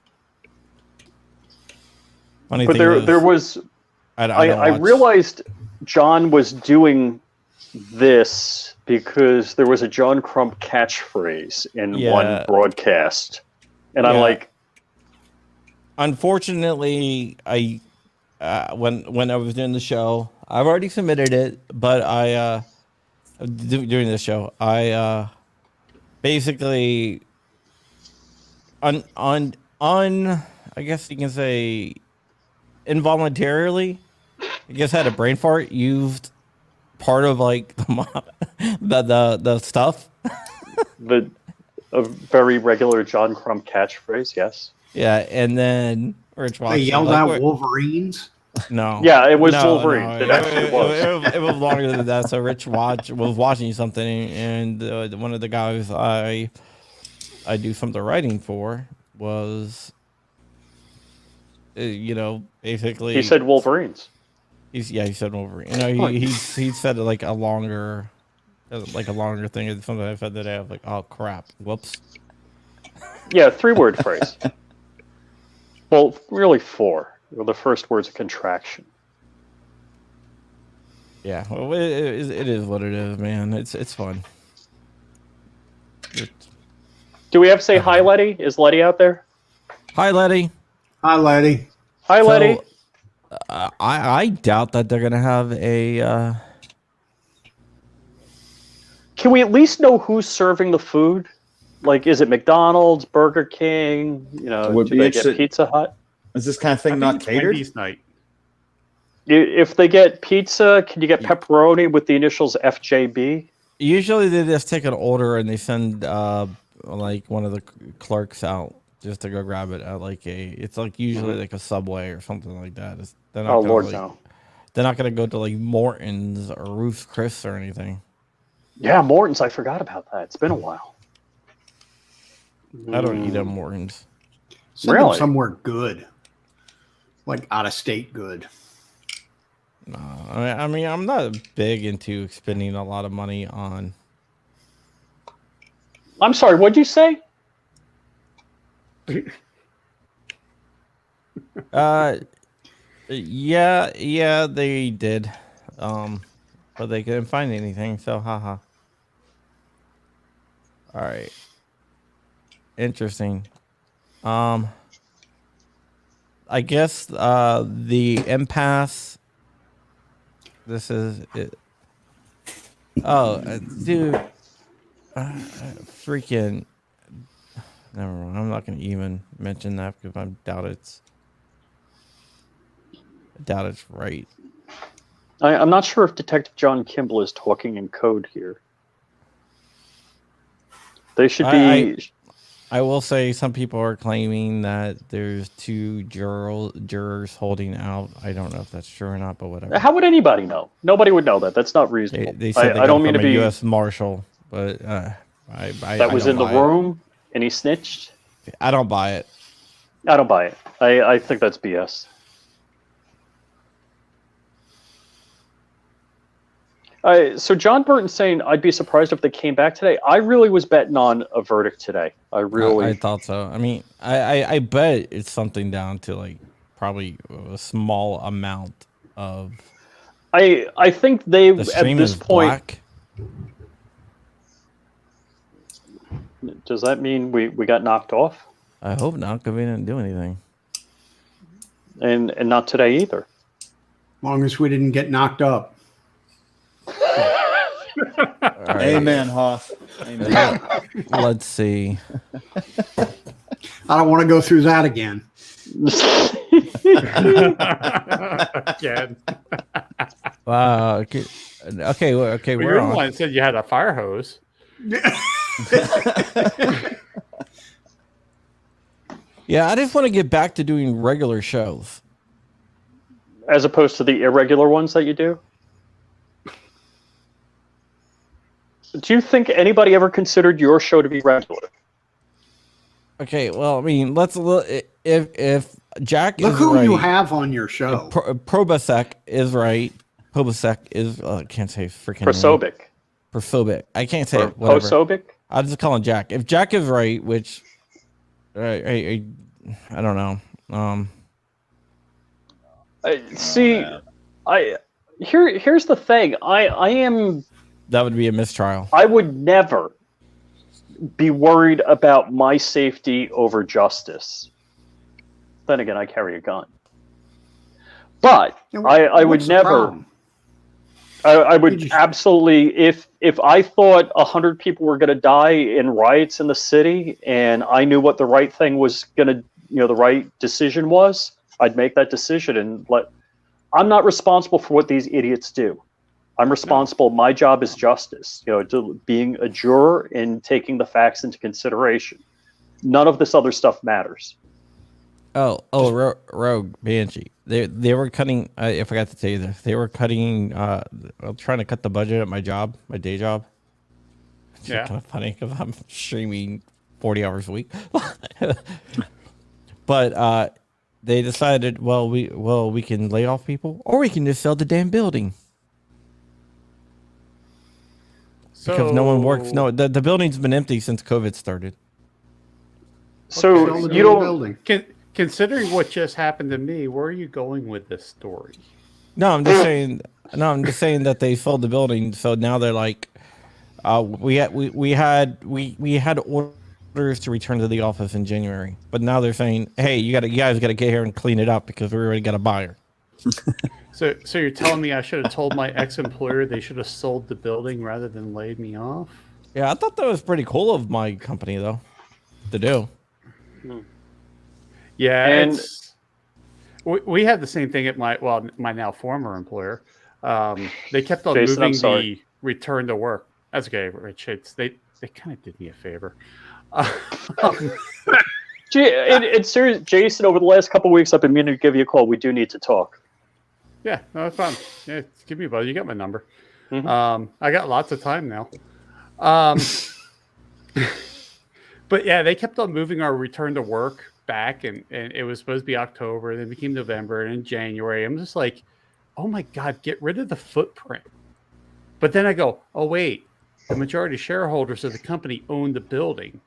Funny But thing there was. I realized John was doing this because there was a John Crump catchphrase in one broadcast, and I'm like, unfortunately, when I was doing the show, I've already submitted it, but during the show, I basically I guess you can say involuntarily, I guess I had a brain fart, used part of like the stuff. A very regular John Crump catchphrase, yes. Yeah, and then Rich watched. They yelled out Wolverines. No. Yeah, it was No, Wolverine. no, It actually was. It was longer than that. So Rich was watching something, and one of the guys I do some of the writing for was, basically He said Wolverines. He said Wolverine. He said like a longer thing. And something I said today. I was like, oh crap, whoops. Yeah, 3-word phrase. Well, really 4. Well, the first word's a contraction. Yeah, well, it is what it is, man. It's fun. Do we have to say hi, Letty? Is Letty out there? Hi, Letty. Hi, Letty. Hi, Letty. I doubt that they're gonna have a. Can we at least know who's serving the food? Like, is it McDonald's, Burger King? Do they get Pizza Hut? Is this kind of thing not catered? Wendy's night. If they get pizza, can you get pepperoni with the initials FJB? Usually they just take an order and they send like one of the clerks out just to go grab it at it's like usually like a Subway or something like that. They're not no. They're not gonna go to like Morton's or Ruth's Chris or anything. Yeah, Morton's. I forgot about that. It's been a while. I don't eat at Morton's. Send them somewhere good, like out of state good. No, I mean I'm not big into spending a lot of money on. I'm sorry. What'd you say? Yeah, they did. But they couldn't find anything, so haha. All right. Interesting. I guess the impasse. This is it. Oh, dude, freaking. Never mind. I'm not gonna even mention that because I doubt it's right. I'm not sure if Detective John Kimball is talking in code here. They should be. I will say some people are claiming that there's 2 jurors holding out. I don't know if that's true or not, but whatever. How would anybody know? Nobody would know that. That's not reasonable. They said I don't mean to be U.S. Marshal, but that was in the room and he snitched. I don't buy it. I don't buy it. I think that's BS. So John Burton's saying I'd be surprised if they came back today. I really was betting on a verdict today. I thought so. I mean, I bet it's something down to like probably a small amount of. I think they at this point. Black. Does that mean we got knocked off? I hope not, because we didn't do anything. And not today either. As long as we didn't get knocked up. Right. Amen, Hoff. Amen. Let's see. I don't want to go through that again. Again. Wow. Okay. Well, We're you're the on. one that said you had a fire hose. Yeah, I just want to get back to doing regular shows. As opposed to the irregular ones that you do? Do you think anybody ever considered your show to be regular? Okay, well, I mean, let's look. If Jack Look is who right, you have on your show. Probasek is right. Probasek is I can't say freaking Prosobic. Prosobic. I can't say Or it. Whatever. Posobic? I'll just call him Jack. If Jack is right, which I don't know. Here's the thing. I am. That would be a mistrial. I would never be worried about my safety over justice. Then again, I carry a gun. But I would never. I would absolutely, if I thought 100 people were going to die in riots in the city, and I knew what the right thing was going to, the right decision was, I'd make that decision and I'm not responsible for what these idiots do. I'm responsible. My job is justice, to being a juror and taking the facts into consideration. None of this other stuff matters. Rogue Banshee. They were cutting. I forgot to tell you this. They were cutting. Trying to cut the budget at my job, my day job. It's kind of funny because I'm streaming 40 hours a week. But they decided, we can lay off people, or we can just sell the damn building. Because no one works. No, the building's been empty since COVID started. So you don't. Considering what just happened to me, where are you going with this story? No, I'm just saying. No, I'm just saying that they sold the building, so now they're like, we had orders to return to the office in January, but now they're saying, hey, you guys got to get here and clean it up because we already got a buyer. So you're telling me I should have told my ex-employer they should have sold the building rather than laid me off? Yeah, I thought that was pretty cool of my company though, to do. Yeah, and we had the same thing at my now former employer. They kept on Jason, moving the return to work. That's okay, Rich. They kind of did me a favor. It's serious, Jason. Over the last couple of weeks, I've been meaning to give you a call. We do need to talk. Yeah, no, it's fine. Yeah, give me a buzz. You got my number. Mm-hmm. I got lots of time now. But yeah, they kept on moving our return to work back, and it was supposed to be October, then it became November, and in January. I'm just like, oh my God, get rid of the footprint. But then I go, oh wait, the majority shareholders of the company own the building.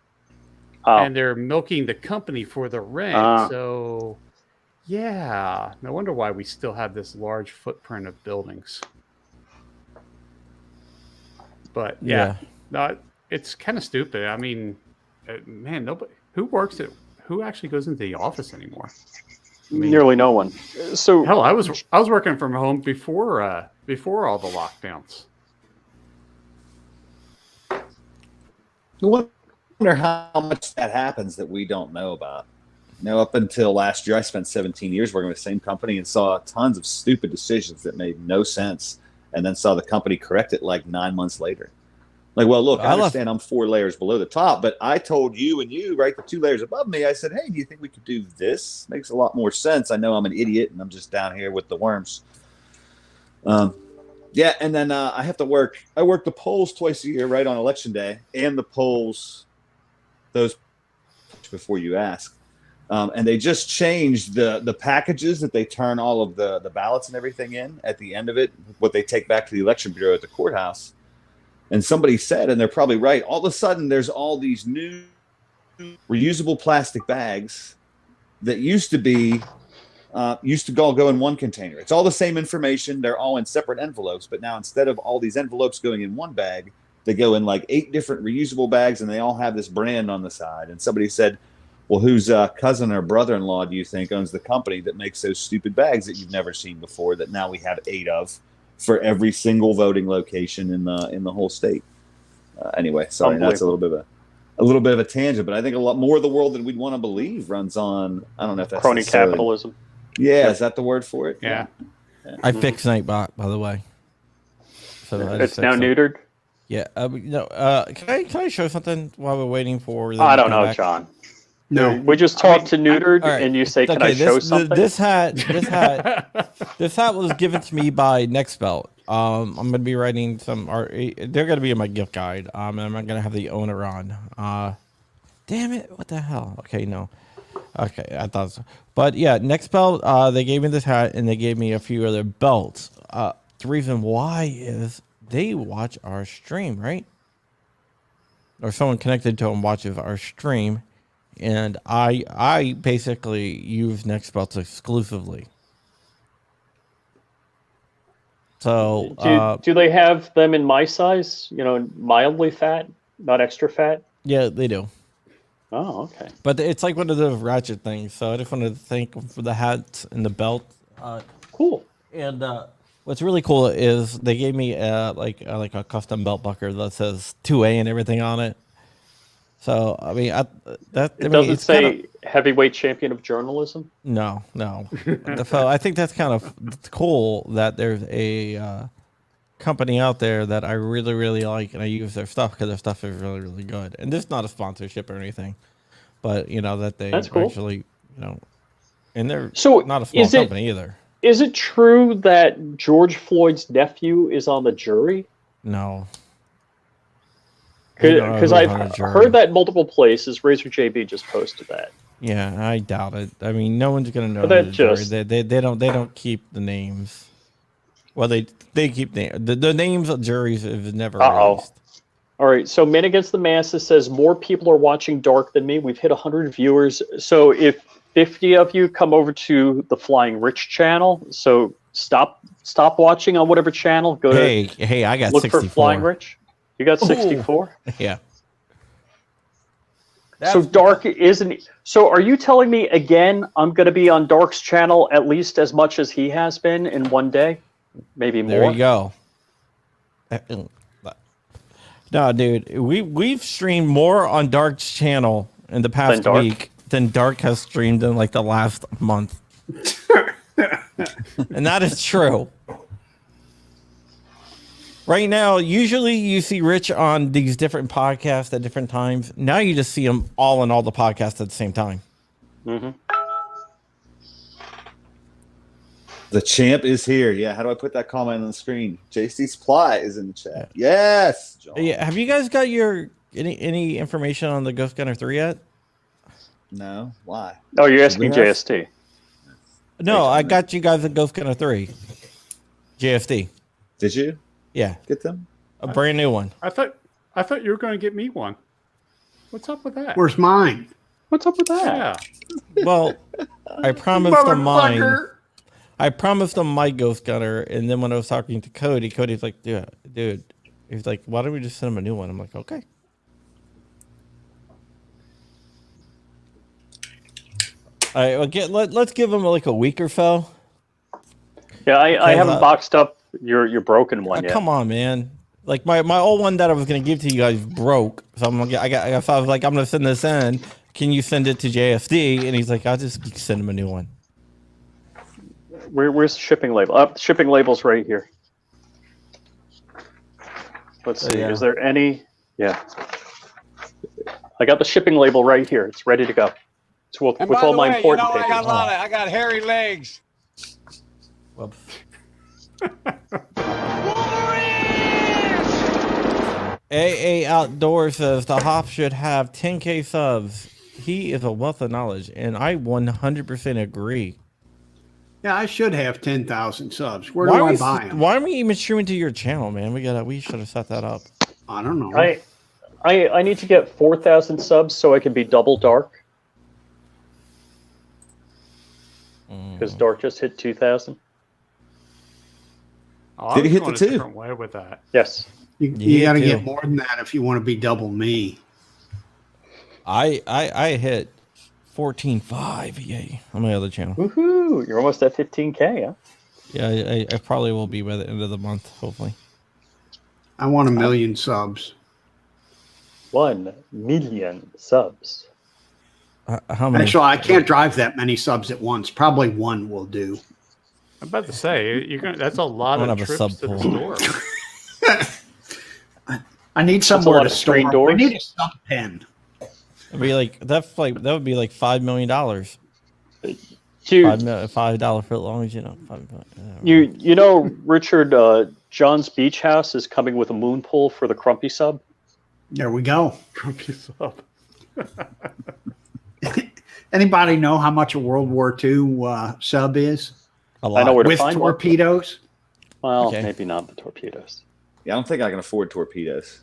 And they're milking the company for the rent. So Yeah, no wonder why we still have this large footprint of buildings. But yeah, no, it's kind of stupid. I mean, man, nobody who actually goes into the office anymore. I mean, Nearly no one. So hell, I was working from home before all the lockdowns. I wonder how much that happens that we don't know about. Up until last year, I spent 17 years working with the same company and saw tons of stupid decisions that made no sense, and then saw the company correct it like 9 months later. Like, well, look, I understand I'm 4 layers below the top, but I told you and you, right, the 2 layers above me, I said, hey, do you think we could do this? Makes a lot more sense. I know I'm an idiot, and I'm just down here with the worms. Yeah, and then I have to work. I work the polls twice a year, right, on election day, and the polls, those before you ask. And they just changed the packages that they turn all of the ballots and everything in at the end of it, what they take back to the election bureau at the courthouse. And somebody said, and they're probably right, all of a sudden there's all these new reusable plastic bags that used to go in one container. It's all the same information. They're all in separate envelopes. But now instead of all these envelopes going in one bag, they go in like 8 different reusable bags, and they all have this brand on the side. And somebody said, well, whose cousin or brother-in-law do you think owns the company that makes those stupid bags that you've never seen before that now we have 8 of for every single voting location in the whole state? Anyway, sorry, that's a little bit of a tangent, but I think a lot more of the world than we'd want to believe runs on, I don't know if that's crony capitalism. Yeah, is that the word for it? Yeah. I fixed Nightbot, by the way. So it's now neutered. Yeah. Can I show something while we're waiting for? I don't know, John. No, we just talked to neutered, and you say, "Can I show something?" This hat was given to me by Nextbelt. I'm gonna be writing some art. They're gonna be in my gift guide. And I'm not gonna have the owner on. Damn it! What the hell? Okay, no. Okay, I thought so. But yeah, Nextbelt. They gave me this hat, and they gave me a few other belts. The reason why is they watch our stream, right? Or someone connected to them watches our stream. And I basically use Nextbelts exclusively. So do they have them in my size? Mildly fat, not extra fat. Yeah, they do. Oh, okay. But it's like one of those ratchet things. So I just wanted to thank them for the hats and the belt. Cool. And what's really cool is they gave me like a custom belt buckle that says 2A and everything on it. So I mean, it doesn't say heavyweight champion of journalism. No. So I think that's kind of cool that there's a company out there that I really, really like, and I use their stuff because their stuff is really, really good. And this is not a sponsorship or anything, but that they cool. actually, and they're so not a small company either. Is it true that George Floyd's nephew is on the jury? No. Because I've heard that multiple places. Razor JB just posted that. Yeah, I doubt it. I mean, no one's gonna know. They don't keep the names. Well, they keep the names of juries is never released. All right. So Men Against the Masses says more people are watching Dark than me. We've hit 100 viewers. So if 50 of you come over to the Flying Rich channel, so stop watching on whatever channel. Go Hey, I got look 64. for Flying Rich. You got 64? Yeah. So Dark isn't. So are you telling me again I'm going to be on Dark's channel at least as much as he has been in one day? Maybe more. There you go. No, dude, we've streamed more on Dark's channel in the past week than Dark has streamed in like the last month. And that is true. Right now, usually you see Rich on these different podcasts at different times. Now you just see him all on all the podcasts at the same time. Mm-hmm. The champ is here. Yeah, how do I put that comment on the screen? JC Supply is in the chat. Yes, John. Yeah, have you guys got your any information on the Ghost Gunner 3 yet? No. Why? Oh, you're asking JST. No, I got you guys a Ghost Gunner 3. JST. Did you? Yeah. Get them? A brand new one. I thought you were going to get me one. What's up with that? Where's mine? What's up with that? Yeah. Well, I promised him mine. Motherfucker. I promised him my Ghost Gunner, and then when I was talking to Cody's like, dude, he's like, why don't we just send him a new one? I'm like, okay. All right, let's give him like a week or so. Yeah, I haven't boxed up your broken one yet. Come on, man. Like my old one that I was gonna give to you guys broke, so I'm gonna I was like, I'm gonna send this in. Can you send it to JFD? And he's like, I'll just send him a new one. Where's the shipping label? The shipping label's right here. Let's see. Yeah. Is there any? Yeah. I got the shipping label right here. It's ready to go. It's with all my important papers. I got hairy legs. Whoops. AA Outdoor says the Hop should have 10K subs. He is a wealth of knowledge, and I 100% agree. Yeah, I should have 10,000 subs. Where do I buy them? Why aren't we even streaming to your channel, man? We should have set that up. I don't know. I need to get 4,000 subs so I can be double dark. Because Dark just hit 2,000. Oh, Did he hit the a 2? different way with that. Yes. You got to get more than that if you want to be double me. I hit 14.5. Yay! On my other channel. Woohoo! You're almost at 15K, huh? Yeah, I probably will be by the end of the month, hopefully. I want 1 million subs. 1 million subs. How many? Actually, I can't drive that many subs at once. Probably one will do. I'm about to say that's a lot I don't of have a trips to the sub-pool. store. I need That's a somewhere lot to of store. screen I doors. need a sub pen. It'd be like that would be like $5 million. Dude, $5 for as long as you know. you know, Richard, John's Beach House is coming with a moon pool for the Crumpy sub. There we go. Grumpy sub. Anybody know how much a World War II sub is? A lot. I know where to With find one. torpedoes? Well, Okay. maybe not the torpedoes. Yeah, I don't think I can afford torpedoes.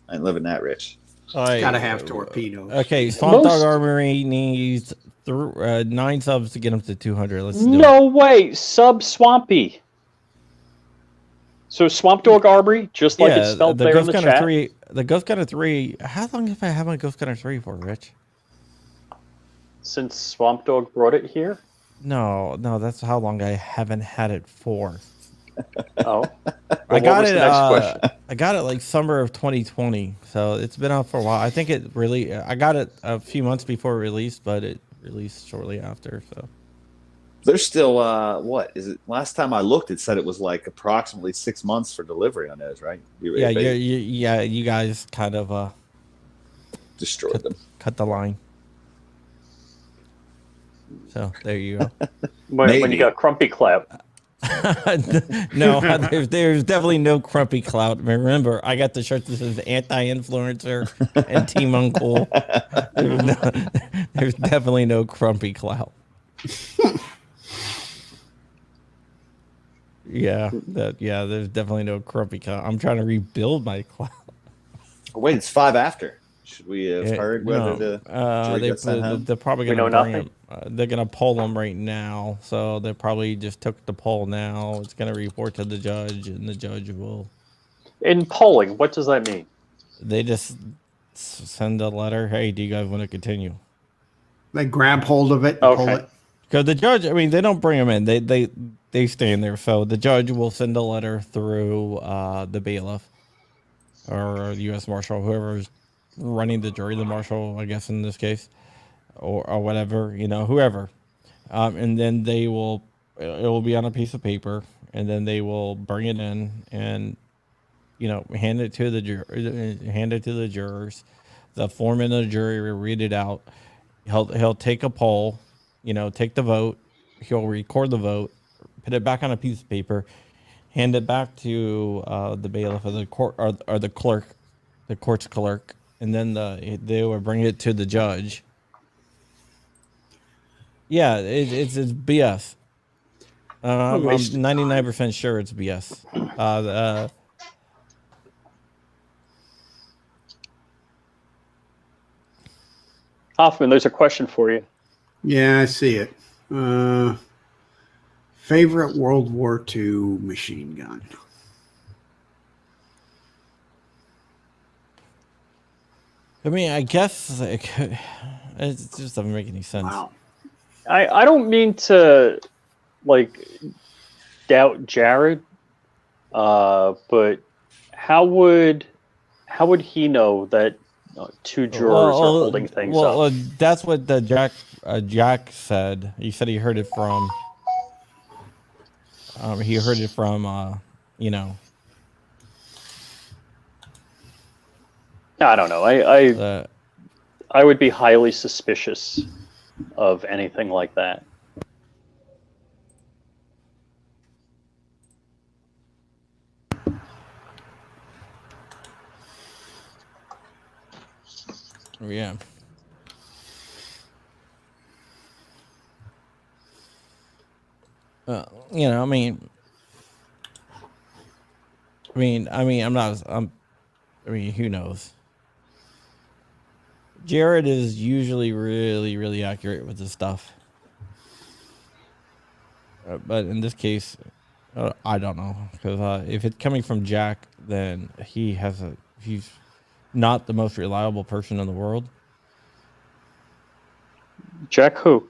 I ain't living that rich. All right. Got to have torpedoes. Okay, Swamp Most- Dog Armory needs 9 subs to get him to 200. Let's do it. No way, sub Swampy. So Swamp Dog Armory, just like it's spelled there in the chat. 3. The Ghost Gunner 3. How long have I had my Ghost Gunner 3 for, Rich? Since Swamp Dog brought it here. No, that's how long I haven't had it for. Oh, I Well, got what was it. the next question? I got it like summer of 2020, so it's been out for a while. I think it really. I got it a few months before it released, but it released shortly after. So There's still what is it? Last time I looked, it said it was like approximately 6 months for delivery on those, right? yeah, you guys kind of destroyed them. cut the line. So there you go. when Maybe. you got Crumpy Clap. No, there's definitely no Crumpy clout. Remember, I got the shirt that says anti-influencer and Team Uncool. There's definitely no Crumpy clout. There's definitely no Crumpy clout. I'm trying to rebuild my clout. Oh, wait, it's 5 after. Should we have heard whether the jury got sent home? they're probably We going know to bring nothing. him. They're going to poll them right now, so they probably just took the poll now. It's going to report to the judge, and the judge will. In polling, what does that mean? They just send a letter. Hey, do you guys want to continue? They grab hold of it and pull Okay. it. Because the judge, I mean, they don't bring them in. They stay in there. So the judge will send a letter through the bailiff or the U.S. Marshal, whoever's running the jury, the marshal, I guess in this case, or whatever, whoever. And then it will be on a piece of paper, and then they will bring it in and, hand it to the jurors. The foreman of the jury will read it out. He'll take a poll, take the vote. He'll record the vote, put it back on a piece of paper, hand it back to the bailiff of the court or the clerk, the court's clerk, and then they will bring it to the judge. Yeah, it's BS. I'm 99% sure it's BS. Hoffman, there's a question for you. Yeah, I see it. Favorite World War II machine gun? I mean, I guess it just doesn't make any sense. Wow. I don't mean to like doubt Jared, but how would he know that two jurors are holding things up? That's what the Jack said. He said he heard it from. He heard it from. You know. I don't know. I would be highly suspicious of anything like that. Yeah. You know, I mean, who knows? Jared is usually really, really accurate with this stuff. But in this case, I don't know. Because if it's coming from Jack, then he's not the most reliable person in the world. Jack who?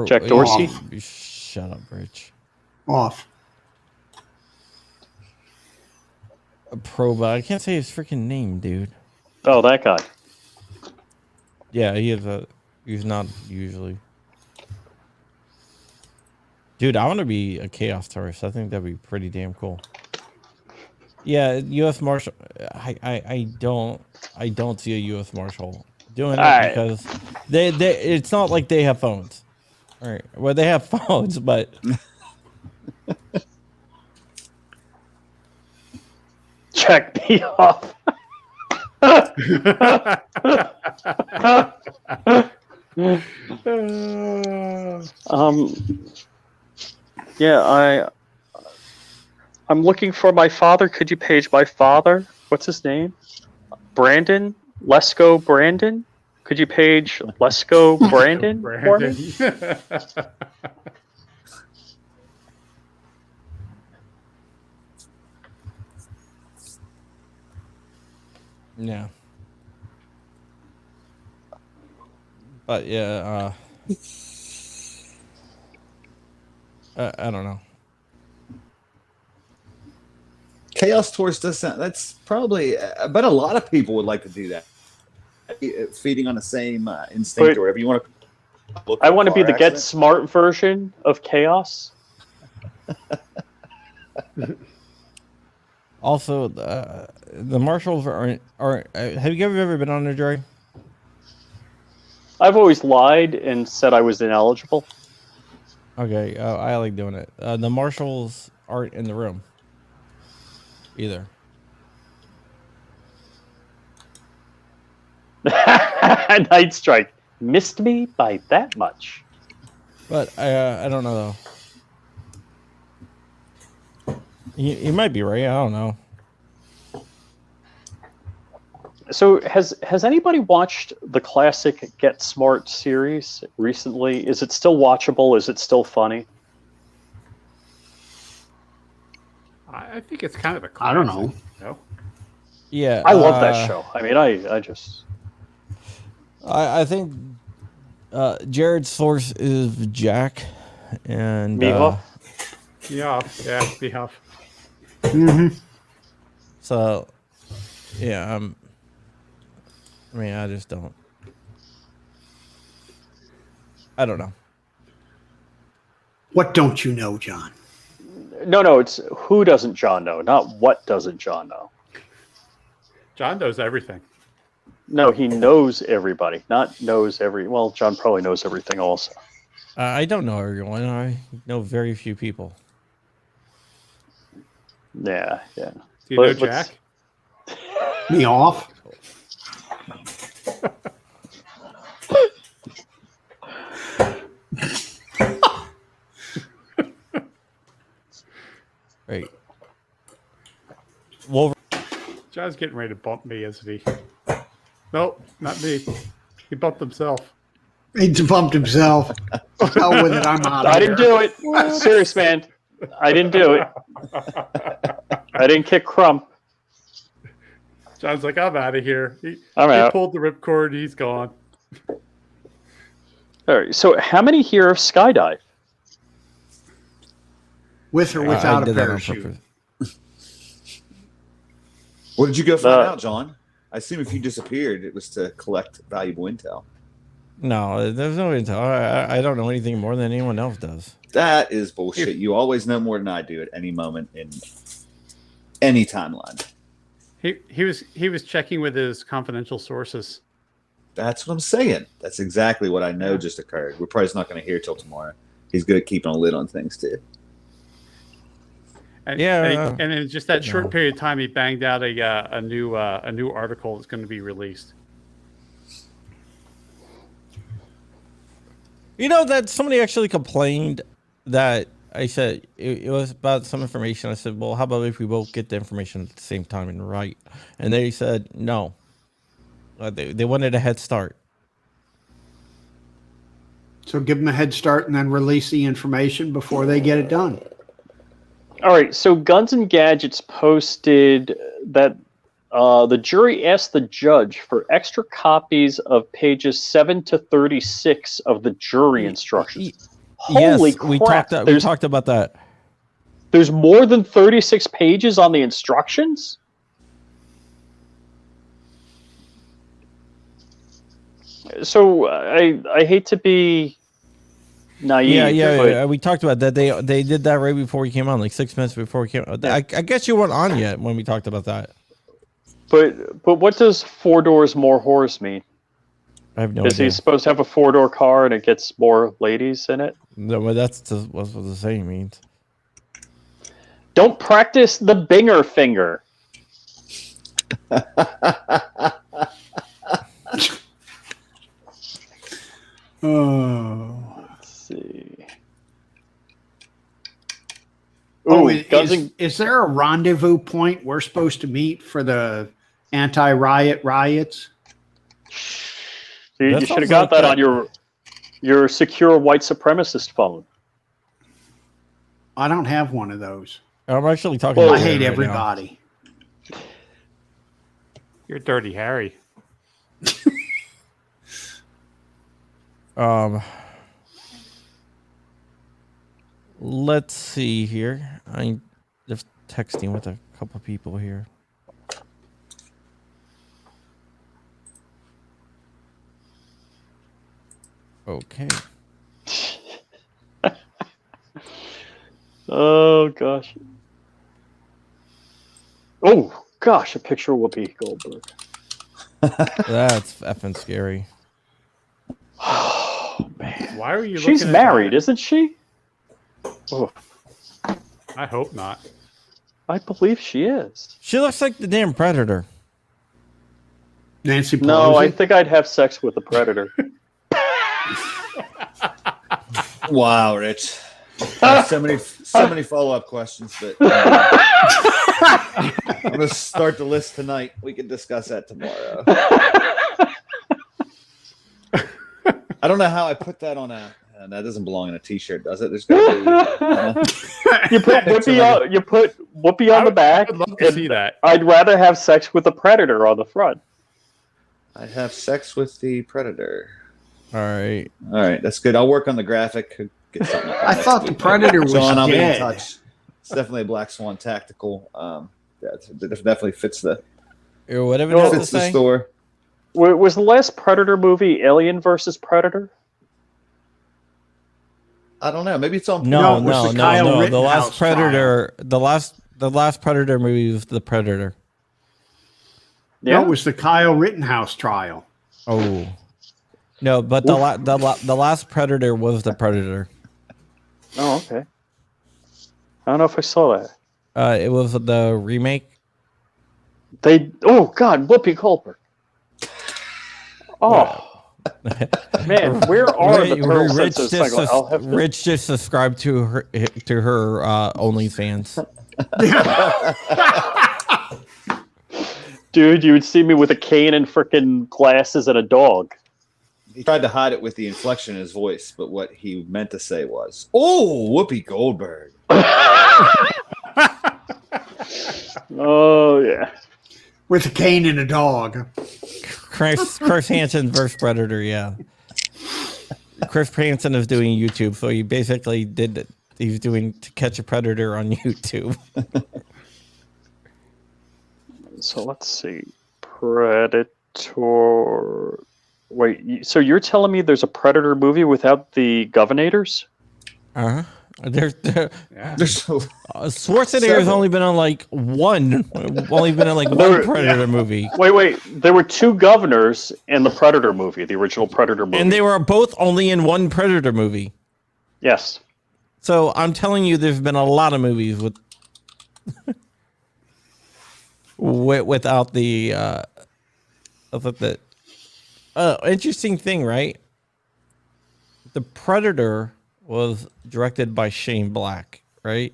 Jack Dorsey? Shut up, Rich. Off. But I can't say his freaking name, dude. Oh, that guy. Yeah, he's not usually. Dude, I want to be a chaos tourist. I think that'd be pretty damn cool. Yeah, U.S. Marshal. I don't see a U.S. Marshal doing it because they it's not like they have phones. All right. Well, they have phones, but Check me off. Yeah, I'm looking for my father. Could you page my father? What's his name? Brandon? Lesko Brandon? Could you page Lesko Brandon for me? yeah. But yeah, I don't know. Chaos Tours does sound. That's probably, but a lot of people would like to do that. Feeding on the same instinct, or whatever you want to. I want to be the Get Smart version of Chaos. Also, the marshals are. Have you ever been on a jury? I've always lied and said I was ineligible. Okay, I like doing it. The marshals aren't in the room either. Night Strike missed me by that much. But I don't know though. You might be right. I don't know. So has anybody watched the classic Get Smart series recently? Is it still watchable? Is it still funny? I think it's kind of a classic. I don't know. No? Yeah, I love that show. I mean, I just I think Jared's source is Jack and Miho. Yeah, Behoff. Mm-hmm. So yeah, I mean, I just don't. I don't know. What don't you know, John? No, it's who doesn't John know, not what doesn't John know. John knows everything. No, he knows everybody, not knows every. Well, John probably knows everything also. I don't know everyone. I know very few people. Yeah. Do you know Jack? Me off. Right. Wolverine. John's getting ready to bump me, isn't he? Nope, not me. He bumped himself. He bumped himself. Hell with it. I'm out of I here. didn't do it. Serious, man. I didn't do it. I didn't kick Crump. John's like, I'm out of here. He out. pulled the ripcord. He's gone. All right. So, how many here have skydive? With or without a did that on parachute. purpose. What did you go find out, John? I assume if you disappeared, it was to collect valuable intel. No, there's no intel. I don't know anything more than anyone else does. That is bullshit. You always know more than I do at any moment in any timeline. He was checking with his confidential sources. That's what I'm saying. That's exactly what I know just occurred. We're probably not going to hear till tomorrow. He's good at keeping a lid on things too. And, Yeah, and in just that short period of time, he banged out a new article that's going to be released. You know that somebody actually complained that I said it was about some information. I said, well, how about if we both get the information at the same time and write? And they said no. They wanted a head start. So give them a head start and then release the information before they get it done. All right. So, Guns and Gadgets posted that the jury asked the judge for extra copies of pages 7 to 36 of the jury instructions. Holy crap! We talked about that. There's more than 36 pages on the instructions? So I hate to be naive. Yeah. We talked about that. They did that right before he came on, like 6 minutes before he came on. I guess you weren't on yet when we talked about that. But what does 4 doors more whores mean? I have no Is idea. he supposed to have a 4-door car and it gets more ladies in it? No, but that's just what the saying means. Don't practice the binger finger. Oh. Let's see. Is there a rendezvous point we're supposed to meet for the riots? You should have got that on your secure white supremacist phone. I don't have one of those. I'm actually talking. I hate everybody. You're Dirty Harry. Let's see here. I'm just texting with a couple people here. Okay. Oh gosh. Oh gosh, a picture of Whoopi Goldberg. That's effing scary. Oh man. Why are you? She's looking married, at isn't she? Oh, that? I hope not. I believe she is. She looks like the damn Predator. Nancy Pelosi? No, I think I'd have sex with a predator. Wow, Rich. So many follow-up questions, but I'm going to start the list tonight. We can discuss that tomorrow. I don't know how I put that on a. That doesn't belong in a T-shirt, does it? There's got to be. You put Whoopi on the back. I'd love to see that. I'd rather have sex with a predator on the front. I have sex with the Predator. All right. All right, that's good. I'll work on the graphic. Get something I thought the Predator was John, I'll be in dead. touch. It's definitely a Black Swan tactical. Yeah, it definitely fits the Or whatever it has to fits the say. store. Was the last Predator movie Alien versus Predator? I don't know. Maybe it's on. No. it was the Kyle The last Rittenhouse Predator. The last Predator movie was the Predator. No, it was the Kyle Rittenhouse trial. Oh. No, but the last Predator was the Predator. Oh, okay. I don't know if I saw that. It was the remake. Oh God, Whoopi Goldberg. Oh man, where are the total senses? Rich just subscribed to her OnlyFans. Dude, you would see me with a cane and frickin' glasses and a dog. He tried to hide it with the inflection in his voice, but what he meant to say was, "Oh, Whoopi Goldberg." Oh yeah. With a cane and a dog. Chris Hansen versus Predator, yeah. Chris Hansen is doing YouTube, so he basically he's doing To Catch a Predator on YouTube. So let's see. Predator. Wait, so you're telling me there's a Predator movie without the Governators? Uh-huh. There's so Schwarzenegger's only been on like one Predator movie. Wait. There were 2 governors in the Predator movie, the original Predator movie. And they were both only in one Predator movie. Yes. So I'm telling you, there's been a lot of movies with without the interesting thing, right? The Predator was directed by Shane Black, right?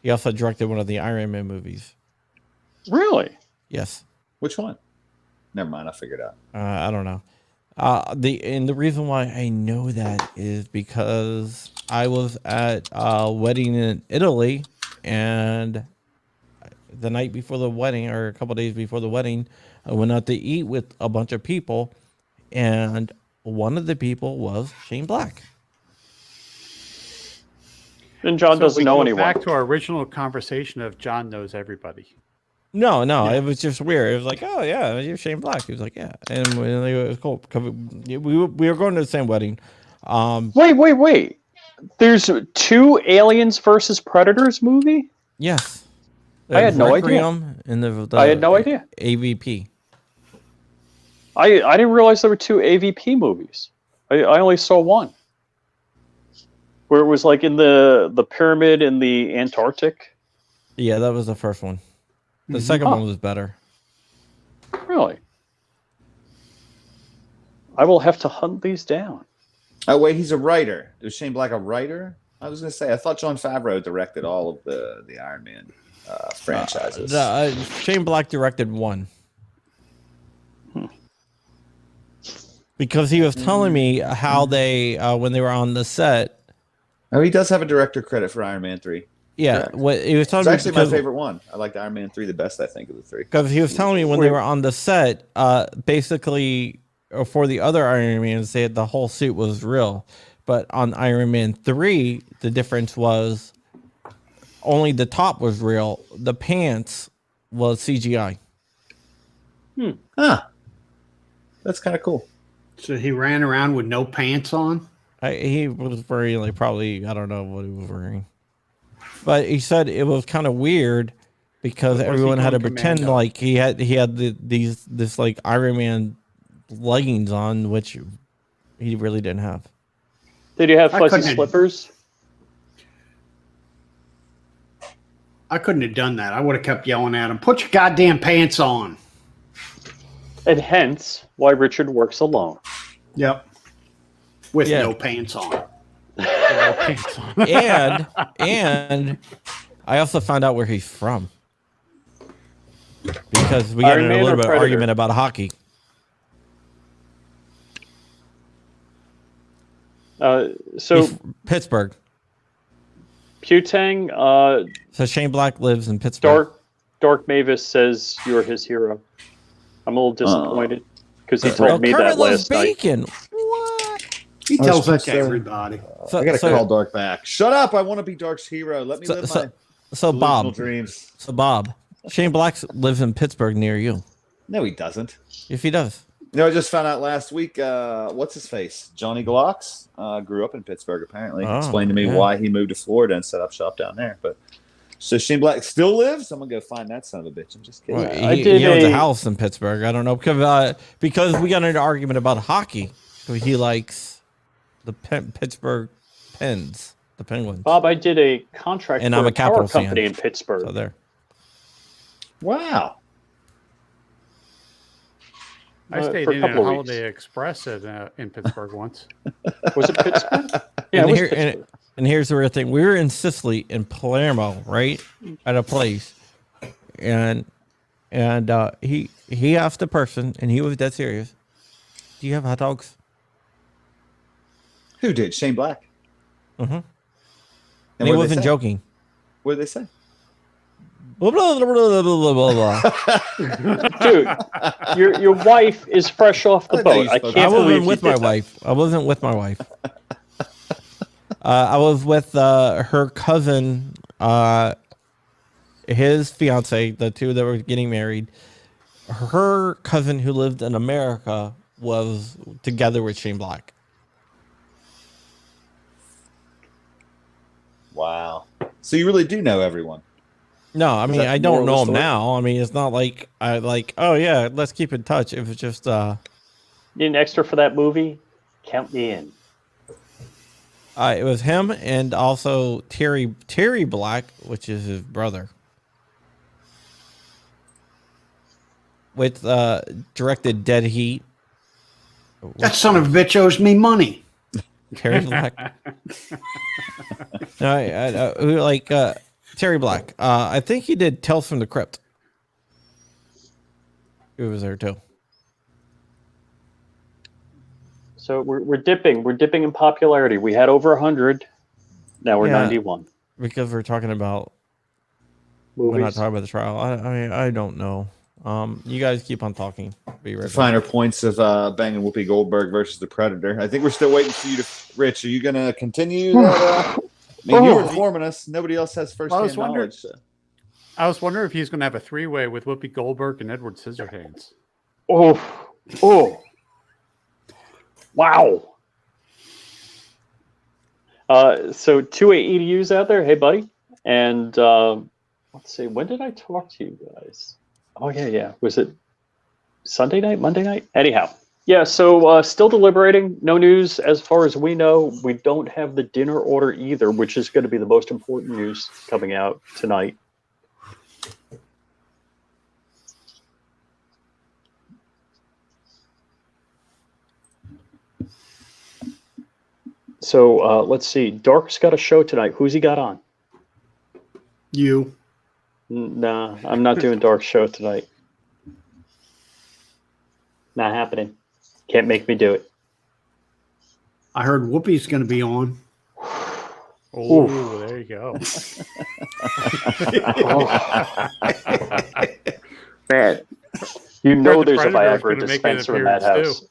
He also directed one of the Iron Man movies. Really? Yes. Which one? Never mind, I figured out. I don't know. The reason why I know that is because I was at a wedding in Italy, and the night before the wedding, or a couple days before the wedding, I went out to eat with a bunch of people, and one of the people was Shane Black. And John doesn't know anyone. Back to our original conversation of John knows everybody. No, it was just weird. It was like, oh yeah, you're Shane Black. He was like, yeah, and it was cool. We were going to the same wedding. Wait. There's 2 Aliens versus Predators movie? Yes. I had no idea. I had no idea. AVP. I didn't realize there were 2 AVP movies. I only saw one. Where it was like in the pyramid in the Antarctic. Yeah, that was the first one. The second one was better. Really? I will have to hunt these down. Oh wait, he's a writer. Is Shane Black a writer? I was going to say, I thought Jon Favreau directed all of the Iron Man franchises. Shane Black directed one. Because he was telling me how they, when they were on the set. Oh, he does have a director credit for Iron Man 3. Yeah, Correct. what he was telling It's me. actually my favorite one. I liked Iron Man 3 the best, I think, of the 3. Because he was telling me when they were on the set, basically, for the other Iron Mans, they had the whole suit was real. But on Iron Man 3, the difference was only the top was real. The pants was CGI. Huh. That's kind of cool. So he ran around with no pants on? He was wearing, like, probably, I don't know what he was wearing. But he said it was kind of weird because everyone had to pretend like he had this like Iron Man leggings on, which he really didn't have. Did you have fuzzy slippers? I couldn't have done that. I would have kept yelling at him, "Put your goddamn pants on." And hence why Richard works alone. Yep. With no pants on. and I also found out where he's from because we got in a little bit of argument about hockey. So he's Pittsburgh. Putang. So Shane Black lives in Pittsburgh. Dark Mavis says you're his hero. I'm a little disappointed because he told me that last bacon. night. What? He tells that to everybody. I gotta call Dark back. Shut up! I want to be Dark's hero. Let me live my Bob. dreams. So Bob, Shane Black lives in Pittsburgh near you. No, he doesn't. If he does. No, I just found out last week. What's his face? Johnny Glocks grew up in Pittsburgh. Apparently, explained to me why he moved to Florida and set up shop down there. But so Shane Black still lives. I'm gonna go find that son of a bitch. I'm just kidding. Well, he owns a house in Pittsburgh. I don't know because we got into an argument about hockey. So he likes the Pittsburgh Pens, the Penguins. Bob, I did a contract and for I'm a power Capitals company fan. in Pittsburgh. So there. Wow. I stayed in a Holiday Express in Pittsburgh once. Was it Pittsburgh? Yeah, it was Pittsburgh. And here's the real thing. We were in Sicily, in Palermo, right? At a place. And he asked the person, and he was dead serious. Do you have hot dogs? Who did? Shane Black. Mm-hmm. And And he what did they wasn't say? joking. What did they say? Blah, blah, blah, blah, blah, blah, blah. Dude, your wife is fresh off the I know you boat. I spoke- can't I believe wasn't you with did my that. wife. I wasn't with my wife. I was with her cousin, his fiance, the two that were getting married. Her cousin who lived in America was together with Shane Black. Wow. So you really do know everyone. No, I mean, that I the moral don't of the know him story? now. I mean, it's not like I like, oh yeah, let's keep in touch. It was just Need an extra for that movie? Count me in. it was him and also Terry Black, which is his brother. With directed Dead Heat. That son of a bitch owes me money. Terry Black. No, who like Terry Black. I think he did Tales from the Crypt. He was there too. So we're dipping in popularity. We had over 100. Now we're Yeah. 91. Because we're talking about we're not Movies. talking about the trial. I mean, I don't know. You guys keep on talking. Be right The back. finer points of banging Whoopi Goldberg versus the Predator. I think we're still waiting for you to. Rich, are you going to continue that? I mean, you were informing us. Nobody else has first-hand knowledge. So. I was wondering if he's going to have a three-way with Whoopi Goldberg and Edward Scissorhands. Oh, wow. So 2 EDUs out there. Hey, buddy. And let's see. When did I talk to you guys? Oh, yeah. Was it Sunday night, Monday night? Anyhow. Yeah, so still deliberating. No news as far as we know. We don't have the dinner order either, which is going to be the most important news coming out tonight. So let's see. Dark's got a show tonight. Who's he got on? You. Nah, I'm not doing Dark's show tonight. Not happening. Can't make me do it. I heard Whoopi's going to be on. Oh, there you go. Man, you know the there's a Predator's Viagra gonna make an dispenser in that appearance, house.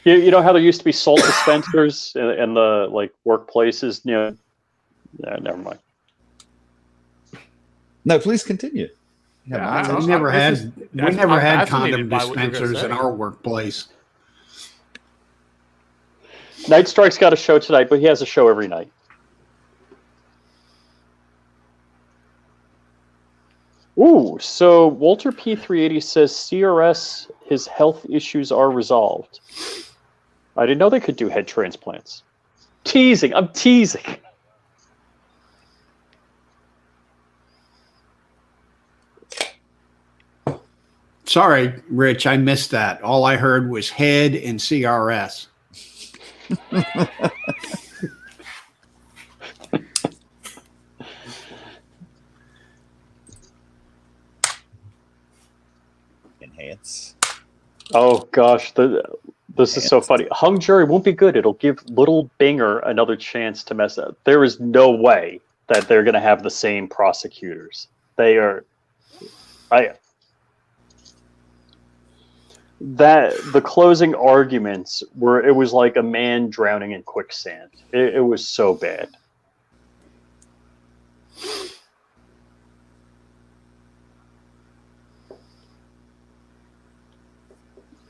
You know how there used to be salt dispensers in the like workplaces? You know, yeah, never mind. No, please continue. Yeah, We never had I'm condom fascinated by what you're gonna dispensers in say. our workplace. Night Strike's got a show tonight, but he has a show every night. Ooh, so Walter P380 says CRS, his health issues are resolved. I didn't know they could do head transplants. Teasing, I'm teasing. Sorry, Rich, I missed that. All I heard was head and CRS. Enhance. Oh gosh, this is so funny. Hung jury won't be good. It'll give Little Binger another chance to mess up. There is no way that they're going to have the same prosecutors. They are, the closing arguments were, it was like a man drowning in quicksand. It was so bad.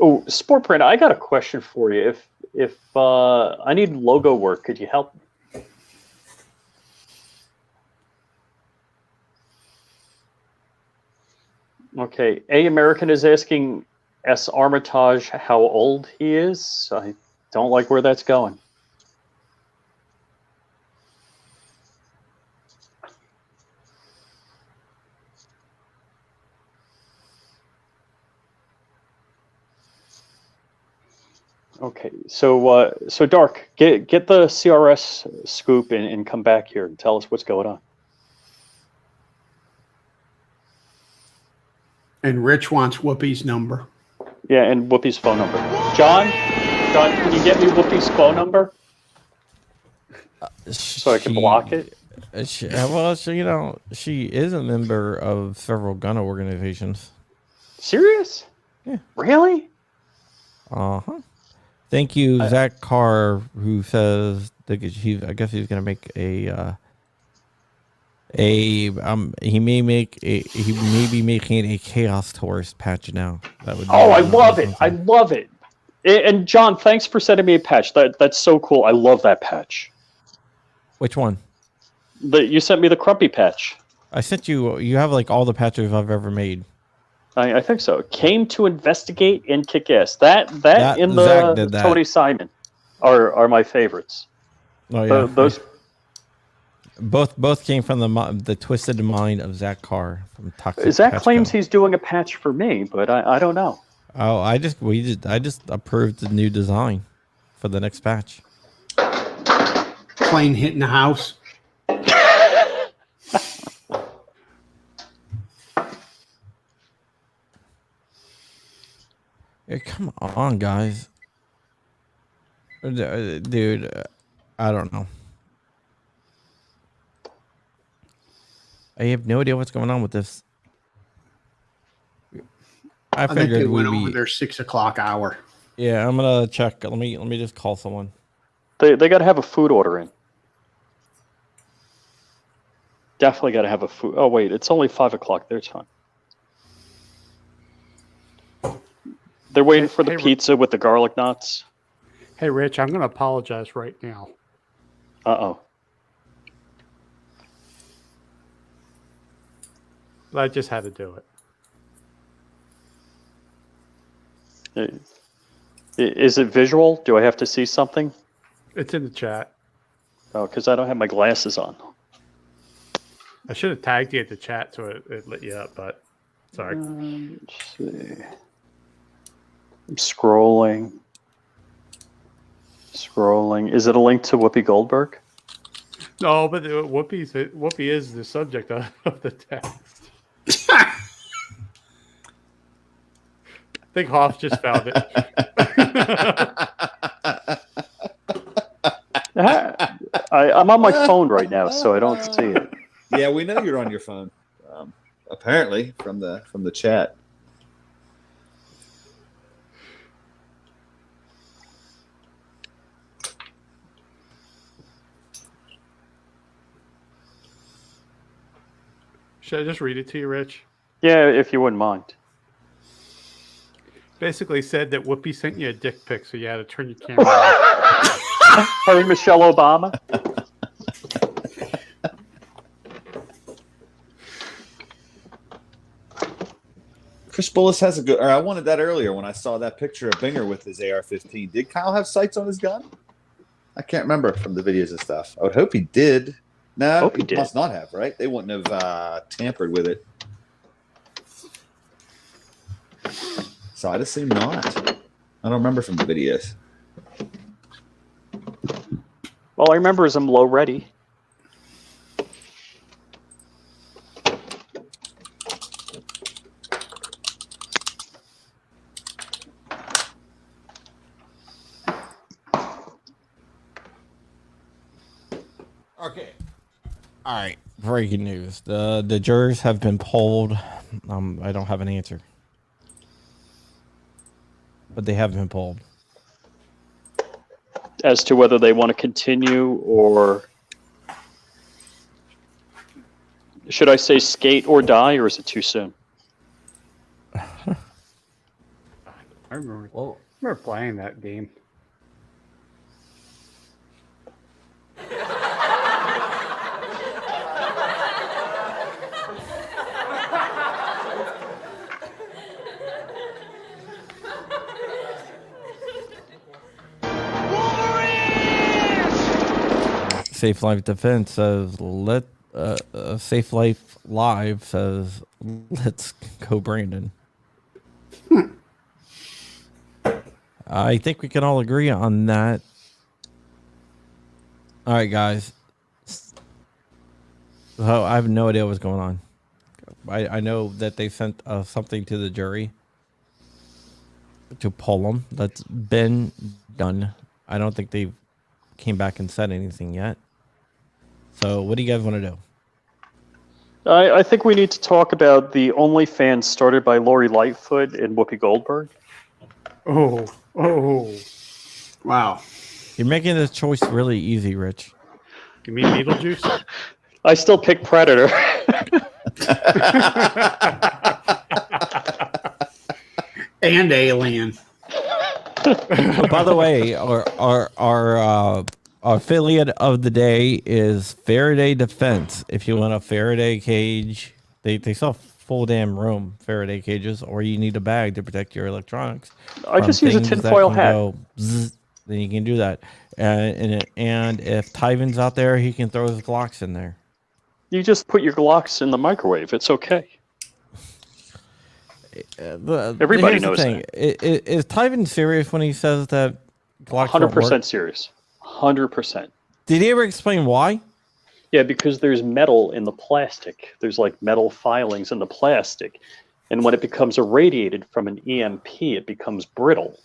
Oh, Sport Brand, I got a question for you. If I need logo work, could you help me? Okay, A American is asking S Armitage how old he is. I don't like where that's going. Okay, so so Dark, get the CRS scoop and come back here and tell us what's going on. And Rich wants Whoopi's number. Yeah, and Whoopi's phone number. John, can you get me Whoopi's phone number so I can block it? Well, she is a member of several gun organizations. Serious? Yeah. Really? Uh-huh. Thank you, Zach Carr, who says I guess he's gonna make he may be making a Chaos Tourist patch now. That would I love it. I love it. And John, thanks for sending me a patch. That's so cool. I love that patch. Which one? You sent me the Crumpy patch. I sent you. You have like all the patches I've ever made. I think so. Came to investigate and kick ass. That in the Tony Simon are my favorites. Oh yeah. Those both came from the twisted mind of Zach Carr from Toxic. Zach claims he's doing a patch for me, but I don't know. Oh, I just approved the new design for the next patch. Plane hitting the house. Yeah, come on, guys. Dude, I don't know. I have no idea what's going on with this. I think they figured went over their 6 o'clock hour. Yeah, I'm gonna check. Let me just call someone. They got to have a food order in. Definitely got to have a food. Oh wait, it's only 5 o'clock their time. They're waiting for the pizza with the garlic knots. Hey, Rich, I'm going to apologize right now. Uh-oh. I just had to do it. Is it visual? Do I have to see something? It's in the chat. Oh, because I don't have my glasses on. I should have tagged you at the chat so it lit you up, but sorry. Let's see. I'm scrolling. Is it a link to Whoopi Goldberg? No, but Whoopi is the subject of the text. I think Hoff just found it. I'm on my phone right now, so I don't see it. Yeah, we know you're on your phone. Apparently, from the chat. Should I just read it to you, Rich? Yeah, if you wouldn't mind. Basically said that Whoopi sent you a dick pic, so you had to turn your camera off. Sorry, Michelle Obama. Chris Bullis has a good. Or I wanted that earlier when I saw that picture of Binger with his AR-15. Did Kyle have sights on his gun? I can't remember from the videos and stuff. I would hope he did. No, he must not have, right? They wouldn't have tampered with it. So I'd assume not. I don't remember from the videos. All I remember is I'm low ready. Okay. All right. Breaking news. The jurors have been polled. I don't have an answer. But they have been polled. As to whether they want to continue or... Should I say skate or die, or is it too soon? I remember playing that game. Safe Life Defense says Safe Life Live says let's go Brandon. I think we can all agree on that. All right, guys. So I have no idea what's going on. I know that they sent something to the jury to pull them. That's been done. I don't think they came back and said anything yet. So what do you guys want to do? I think we need to talk about the OnlyFans started by Lori Lightfoot and Whoopi Goldberg. Oh. Wow. You're making this choice really easy, Rich. You mean Beetlejuice? I still pick Predator. And Alien. Oh, by the way, our affiliate of the day is Faraday Defense. If you want a Faraday cage, they sell full damn room Faraday cages, or you need a bag to protect your electronics. I just use a tinfoil hat. Then you can do that. And if Tyvan's out there, he can throw his Glocks in there. You just put your Glocks in the microwave. It's okay. Everybody knows that. Is Tyvan serious when he says that Glocks 100% serious. 100%. Did he ever explain why? Yeah, because there's metal in the plastic. There's like metal filings in the plastic. And when it becomes irradiated from an EMP, it becomes brittle.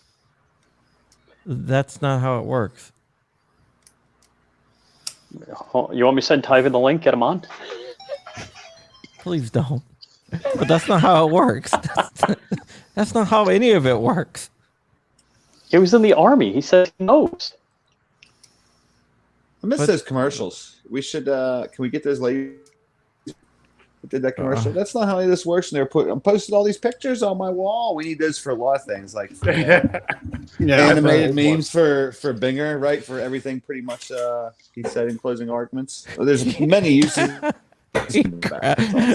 That's not how it works. You want me to send Tyvan the link? Get him on? Please don't. But that's not how it works. That's not how any of it works. He was in the Army. He said he knows. I miss those commercials. We should. Can we get those ladies that did that commercial? That's not how this works. And I'm posting all these pictures on my wall. We need those for a lot of things, like animated memes for Binger, right? For everything, pretty much. He said in closing arguments. Well, there's many uses.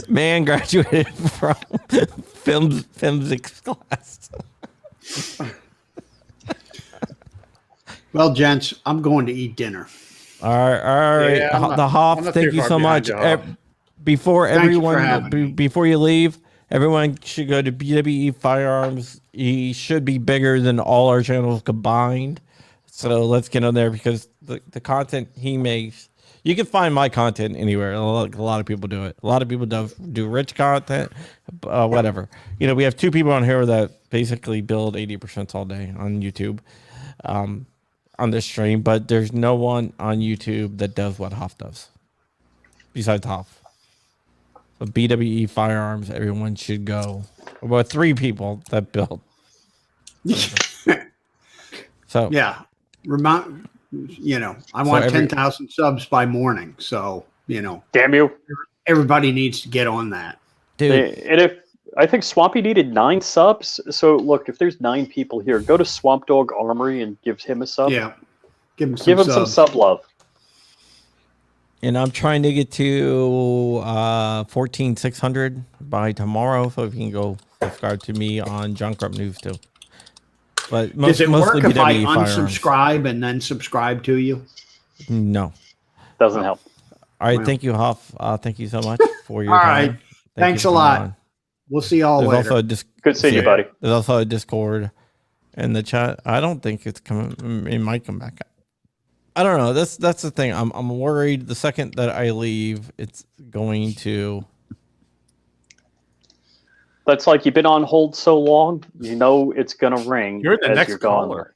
Man graduated from physics class. Well, gents, I'm going to eat dinner. All right. Yeah, the Hoff, thank you so much. Before you leave, everyone should go to BWE Firearms. He should be bigger than all our channels combined. So let's get on there, because the content he makes, you can find my content anywhere. A lot of people do it. A lot of people do rich content, whatever. You know, we have two people on here that basically build 80% all day on YouTube. On this stream, but there's no one on YouTube that does what Hoff does besides Hoff. So BWE Firearms, everyone should go. About 3 people that build. So yeah, I want 10,000 subs by morning. So, damn you, everybody needs to get on that, dude. And I think Swampy needed 9 subs. So look, if there's 9 people here, go to Swamp Dog Armory and give him a sub. Yeah, give him some sub love. And I'm trying to get to 14,600 by tomorrow. So if you can go subscribe to me on John Crump News too. But does it work if I Firearms. unsubscribe and then subscribe to you? No, doesn't help. All right, thank you, Hoff. Thank you so much for your all time. right, thanks a lot. We'll see y'all later. Good seeing you, buddy. There's also a Discord in the chat. I don't think it's coming. It might come back. I don't know. That's the thing. I'm worried. The second that I leave, it's going to. That's like you've been on hold so long. You know it's gonna ring. You're the next gone. caller.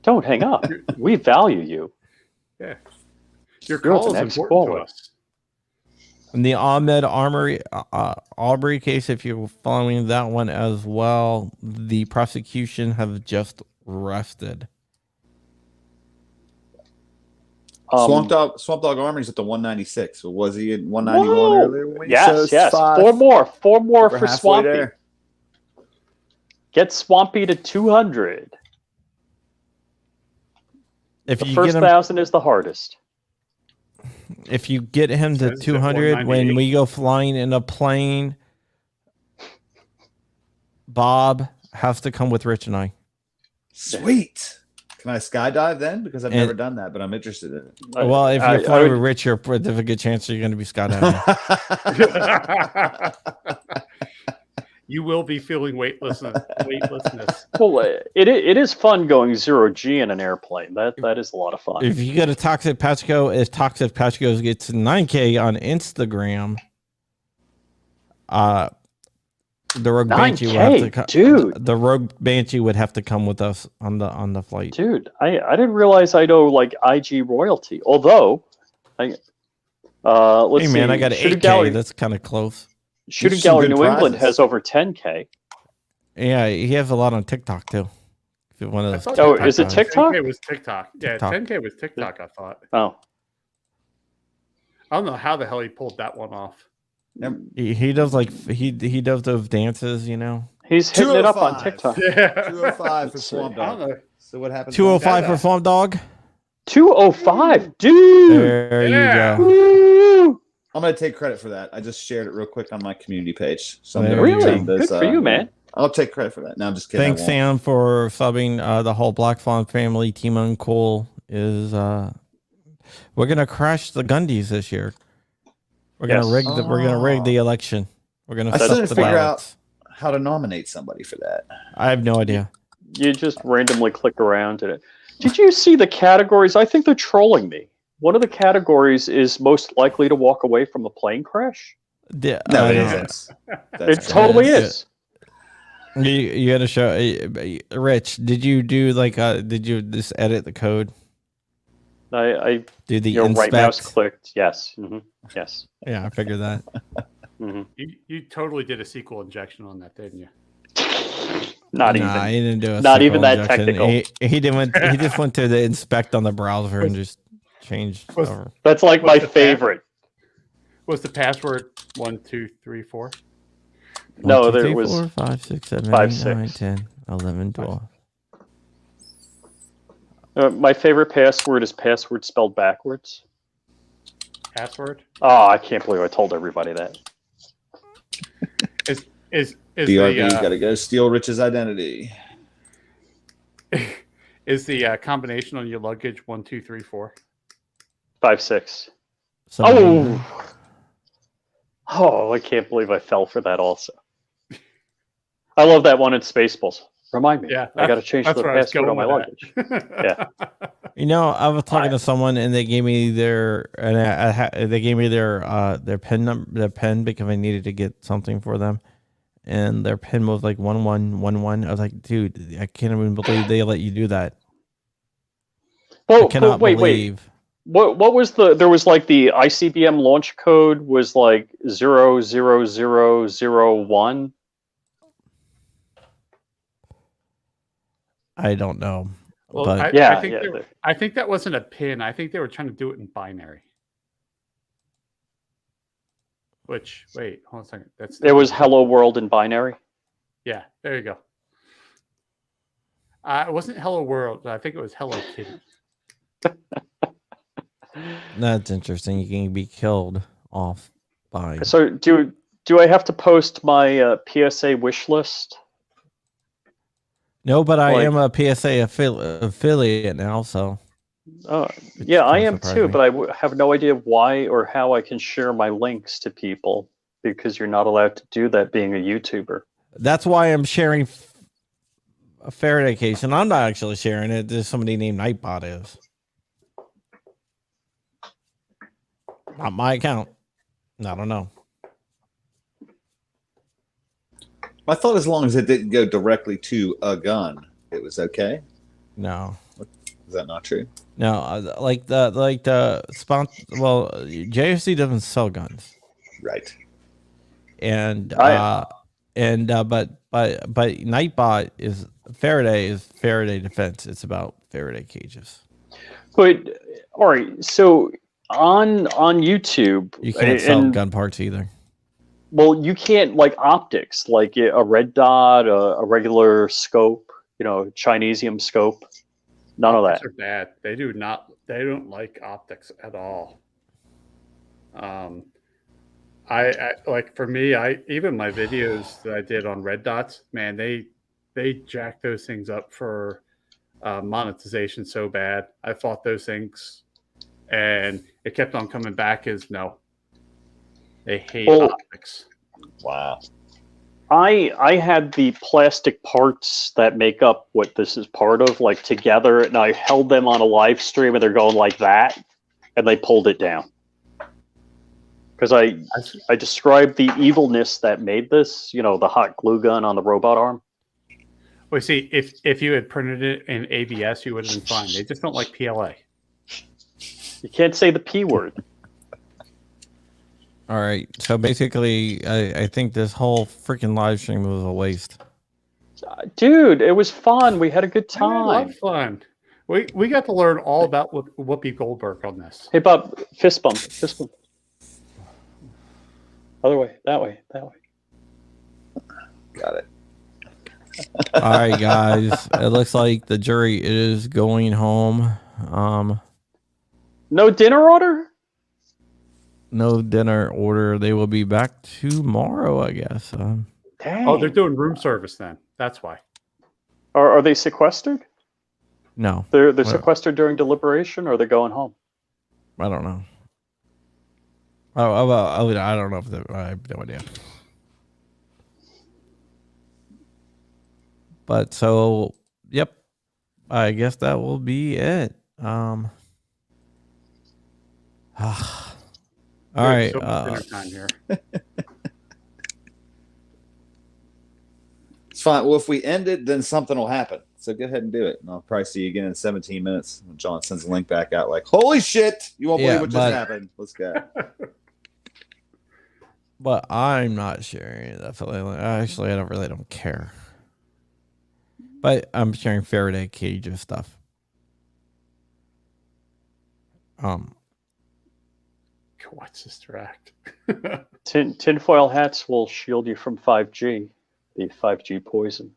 Don't hang up. We value you. Yeah, your You're call the is next important caller. to us. In the Ahmed Aubrey case, if you're following that one as well, the prosecution have just rested. Swamp Dog Armory's at the 196. So was he at 191 earlier? Yes. 5. 4 more for halfway Swampy. there. Get Swampy to 200. If The you first get him, 1,000 is the hardest. if you get him to Says at 200 when 198. we go flying in a plane, Bob has to come with Rich and I. Sweet. Can I skydive then? Because I've never done that, but I'm interested in it. Well, if you're flying with Rich, there's a good chance you're going to be skydiving. You will be feeling weightlessness. Well, it is fun going 0G in an airplane. That is a lot of fun. If you go to Toxic Pachico, if Toxic Pachico gets 9K on Instagram, the Rogue Banshee would have to 9K, dude. The Rogue Banshee would have to come with us on the flight. Dude, I didn't realize I owe like IG royalty. Although, let's Hey see. man, I got an Shooting 8K. Gallery, That's kind of close. Shooting These are some Gallery good New England prizes. has over 10K. Yeah, he has a lot on TikTok too. If you're one of I those thought Oh, TikTok is it guys. TikTok? 10K was TikTok. Yeah, TikTok. 10K was TikTok. I thought. Oh, I don't know how the hell he pulled that one off. He does like he does those dances, you know. he's hitting it up on 205. TikTok. Yeah, 205 for Swamp I don't Dog. know. So what happened? 205 for Swamp Dog. 205, dude. There Yeah. you go. Woo! I'm gonna take credit for that. I just shared it real quick on my community page. So There I'm you gonna go. Really? send this, Good for you, man. I'll take credit for that. No, I'm just kidding. Thanks, Sam, for subbing. The whole Black Fawn family team Uncool is we're gonna crash the Gundies this year. We're gonna Yes. we're gonna rig the election. We're gonna I still stuff need the to figure ballots. out how to nominate somebody for that. I have no idea. You just randomly click around in it. Did you see the categories? I think they're trolling me. One of the categories is most likely to walk away from a plane crash. Yeah, No, I it know. isn't. It totally Yeah. is. You gotta show Rich. Did you do like did you just edit the code? I Do the your right mouse inspect? clicked. Yes. Yes. Yeah, I figured that. You totally did a SQL injection on that, didn't you? Not Nah, he even. didn't do a Not SQL even that injection. technical. He didn't. He just went to the inspect on the browser and just changed. Was- over. That's like What's my the favorite. Was the password 1, 2, 3, 4? No, 1, 2, there 3, was 4, 5, 6, 7, 5, 8, 9, 6. 10, 11, 12. My favorite password is password spelled backwards. Password Oh, I can't believe I told everybody that. is DRV's the got to go steal Rich's identity. is the combination on your luggage 1, 2, 3, 4? 5, 6. Seven, Oh, I can't believe I fell for that also. I love that one in Spaceballs. Remind me. Yeah, I got to change the that's where I was password on my going luggage. with Yeah. You know, I was talking to someone and they gave me their they gave me their pen number, their pen because I needed to get something for them, and their pen was like 1111. I was like, dude, I can't even believe they let you do that. I cannot wait. believe. What was there was like the ICBM launch code was like 00001. I don't know. Well, But I think that wasn't a pin. I think they were trying to do it in binary. Which wait, hold on a second. It was hello world in binary. Yeah, there you go. It wasn't Hello World. I think it was Hello Kitty. that's interesting. You can be killed off by. So do I have to post my PSA wish list? No, but I like- am a PSA affiliate now, so. Yeah, I kinda am surprised too, me. but I have no idea why or how I can share my links to people because you're not allowed to do that being a YouTuber. That's why I'm sharing a Faraday case, and I'm not actually sharing it. There's somebody named Nightbot is. Not my account. I don't know. I thought as long as it didn't go directly to a gun, it was okay. No, Is that not true? no. Like the sponsor. Well, JFC doesn't sell guns, Right. and but Nightbot is Faraday Defense. It's about Faraday cages. But all right, so on YouTube, You can't sell and- gun parts either. Well, you can't like optics, like a red dot, a regular scope, Chinesium scope. None of that. Optics are bad. They do not. They don't like optics at all. I like for me. Even my videos that I did on red dots, man, they jack those things up for monetization so bad. I fought those things, and it kept on coming back as no. They hate optics. Wow. I had the plastic parts that make up what this is part of, like together, and I held them on a live stream, and they're going like that, and they pulled it down. because I described the evilness that made this. You know, the hot glue gun on the robot arm. Well, see, if you had printed it in ABS, you would have been fine. They just don't like PLA. You can't say the P word. All right. So basically, I think this whole freaking live stream was a waste. Dude, it was fun. We had a good I had a lot time. of fun. We got to learn all about Whoopi Goldberg on this. Hey, Bob, fist bump. Fist bump. Other way. That way. That way. Got it. All right, guys. It looks like the jury is going home. No dinner order? No dinner order. They will be back tomorrow, I guess. Dang. Oh, they're doing room service then. That's why. Are they sequestered? No. They're sequestered during deliberation, or they're going home? I don't know. I don't know if I have no idea. But so, yep. I guess that will be it. All right. So much dinner time here. It's fine. Well, if we end it, then something will happen. So go ahead and do it. And I'll probably see you again in 17 minutes when John sends the link back out like, holy shit, you won't believe what just happened. Let's go. But I'm not sharing it. Actually, I don't care. But I'm sharing Faraday cage stuff. What's this direct? Tinfoil hats will shield you from 5G, the 5G poison.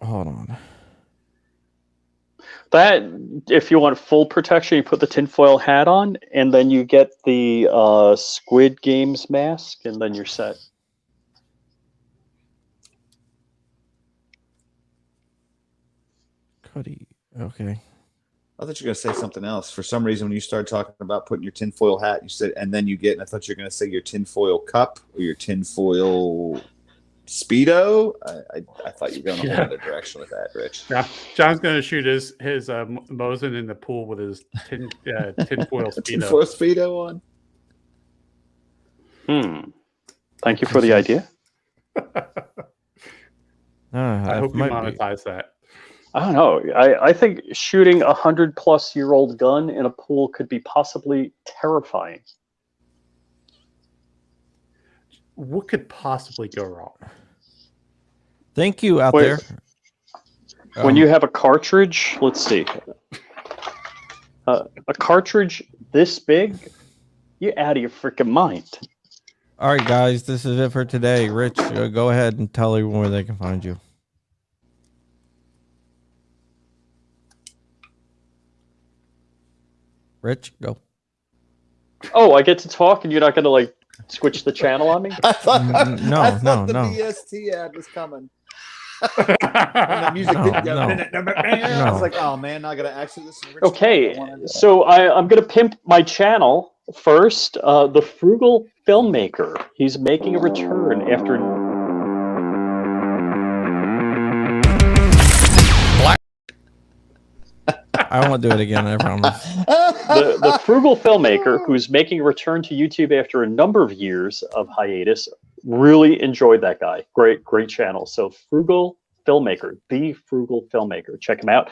Hold on. That, if you want full protection, you put the tinfoil hat on, and then you get the Squid Games mask, and then you're set. Cody. Okay. I thought you were going to say something else. For some reason, when you started talking about putting your tinfoil hat, you said, and then you get, and I thought you were going to say your tinfoil cup or your tinfoil Speedo. I thought you were going a whole other direction with that, Rich. Yeah, John's going to shoot his Mosin in the pool with his tinfoil Speedo. Tinfoil Speedo on. Thank you for the idea. I hope you monetize that. I don't know. I think shooting 100-plus-year-old gun in a pool could be possibly terrifying. What could possibly go wrong? Thank you out there. When you have a cartridge, let's see. A cartridge this big, you're out of your freaking mind. All right, guys, this is it for today. Rich, go ahead and tell everyone where they can find you. Rich, go. Oh, I get to talk, and you're not going to like switch the channel on me? I thought the BST ad was coming. When that music didn't go. I was like, oh man, I got to actually listen to Rich. Okay, so I'm going to pimp my channel first. The Frugal Filmmaker. He's making a return after. I won't do it again, I promise. The Frugal Filmmaker, who's making a return to YouTube after a number of years of hiatus, really enjoyed that guy. Great channel. So Frugal Filmmaker, the Frugal Filmmaker. Check him out.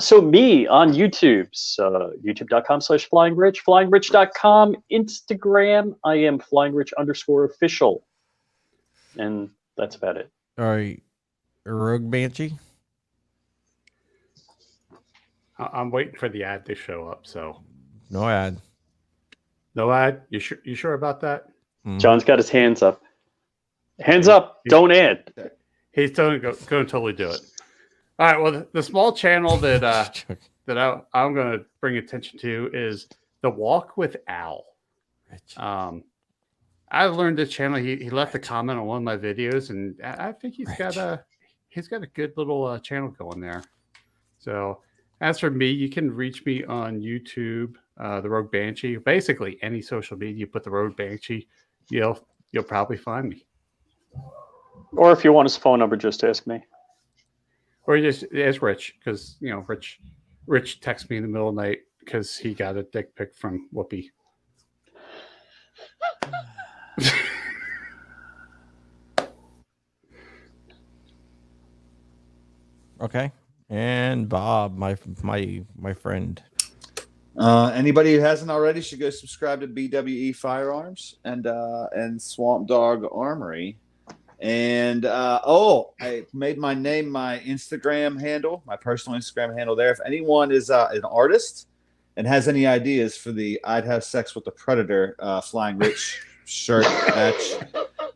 So me on YouTube, youtube.com/FlyingRich, FlyingRich.com, Instagram, I am FlyingRich_official. And that's about it. All right. Rogue Banshee? I'm waiting for the ad to show up. So no ad. No ad. You sure about that? John's got his hands up. Hands up. Don't ad. He's going to totally do it. All right. Well, the small channel that I'm going to bring attention to is The Walk with Al. I learned this channel. He left a comment on one of my videos, and I think he's got a good little channel going there. So. As for me, you can reach me on YouTube, the Rogue Banshee. Basically, any social media, you put the Rogue Banshee, you'll probably find me. Or if you want his phone number, just ask me. Or just ask Rich, because Rich texts me in the middle of the night because he got a dick pic from Whoopi. Okay. And Bob, my friend. Anybody who hasn't already should go subscribe to BWE Firearms and Swamp Dog Armory. And I made my name my Instagram handle, my personal Instagram handle there. If anyone is an artist and has any ideas for the "I'd Have Sex with the Predator" Flying Rich shirt patch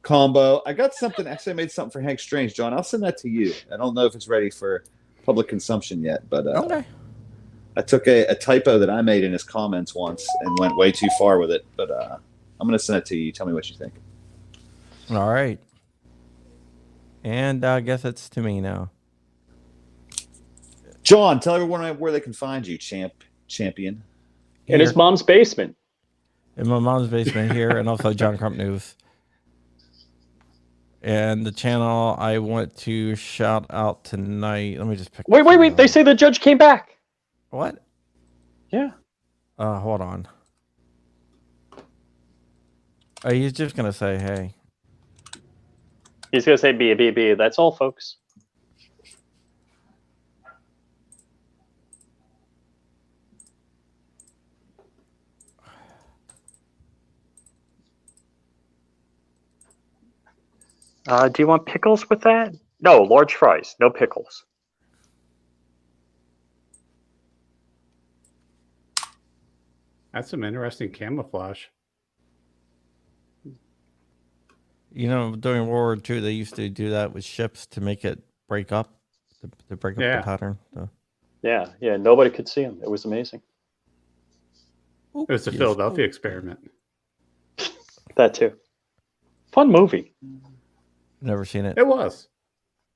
combo, I got something. Actually, I made something for Hank Strange, John. I'll send that to you. I don't know if it's ready for public consumption yet, but Okay. I took a typo that I made in his comments once and went way too far with it. But I'm going to send it to you. Tell me what you think. All right. And I guess it's to me now. John, tell everyone where they can find you, champion. In his mom's basement. In my mom's basement here, and also John Crump News. And the channel I want to shout out tonight. Let me just pick. Wait. They say the judge came back. What? Yeah. Hold on. He's just gonna say, "Hey." He's going to say B. That's all, folks. Do you want pickles with that? No, large fries. No pickles. That's some interesting camouflage. You know, during World War II, they used to do that with ships to make it break up, to break up the pattern. So. Yeah. Nobody could see him. It was amazing. It was the Philadelphia experiment. That too. Fun movie. Never seen it. It was.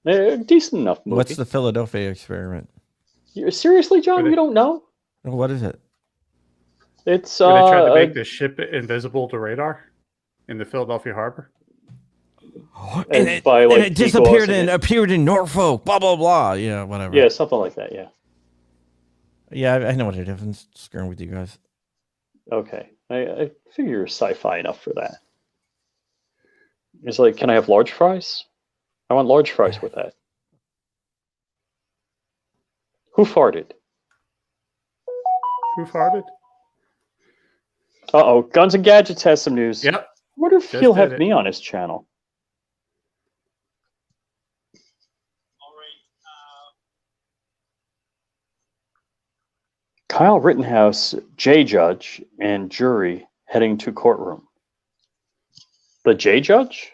Decent enough movie. What's the Philadelphia experiment? Seriously, John? You don't know? What is it? It's where they tried to make the ship invisible to radar in the Philadelphia harbor. And it disappeared and appeared in Norfolk. Blah blah blah. Yeah, whatever. Yeah, something like that. Yeah. Yeah, I know what it is. I'm screwing with you guys. Okay, I figure you're sci-fi enough for that. It's like, can I have large fries? I want large fries with that. Who farted? Who farted? Uh-oh, Guns and Gadgets has some news. Yep. I wonder if he'll have me on his channel. Kyle Rittenhouse, J judge, and jury heading to courtroom. The J judge?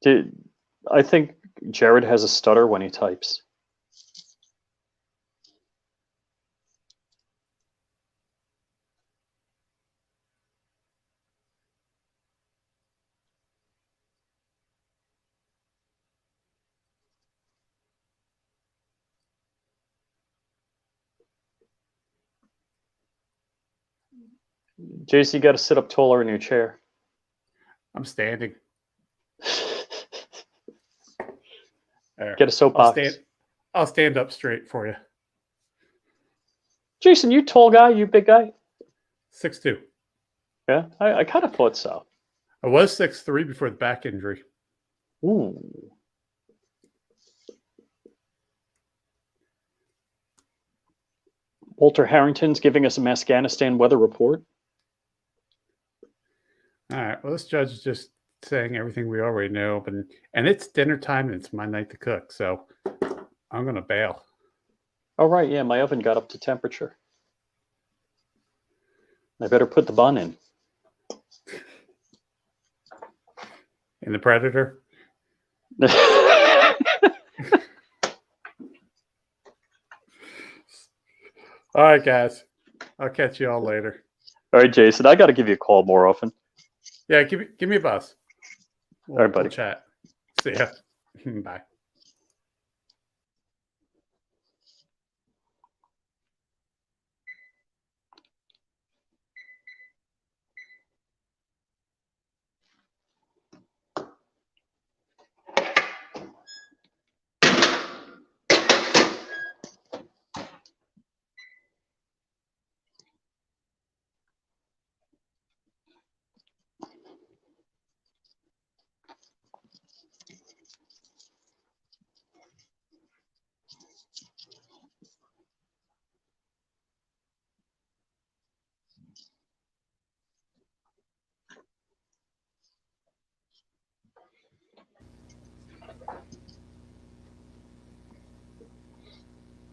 I think Jared has a stutter when he types. JC, you got to sit up taller in your chair. I'm standing. Get a soapbox. I'll stand up straight for you. Jason, you tall guy, you big guy? 6'2". Yeah, I kind of thought so. I was 6'3" before the back injury. Ooh. Walter Harrington's giving us a Afghanistan weather report. All right. Well, this judge is just saying everything we already know, and it's dinner time and it's my night to cook, so I'm gonna bail. Oh right, yeah, my oven got up to temperature. I better put the bun in. In the Predator. All right, guys. I'll catch you all later. All right, Jason. I got to give you a call more often. Yeah, give me a buzz. All right, buddy. We'll chat. See ya. Bye.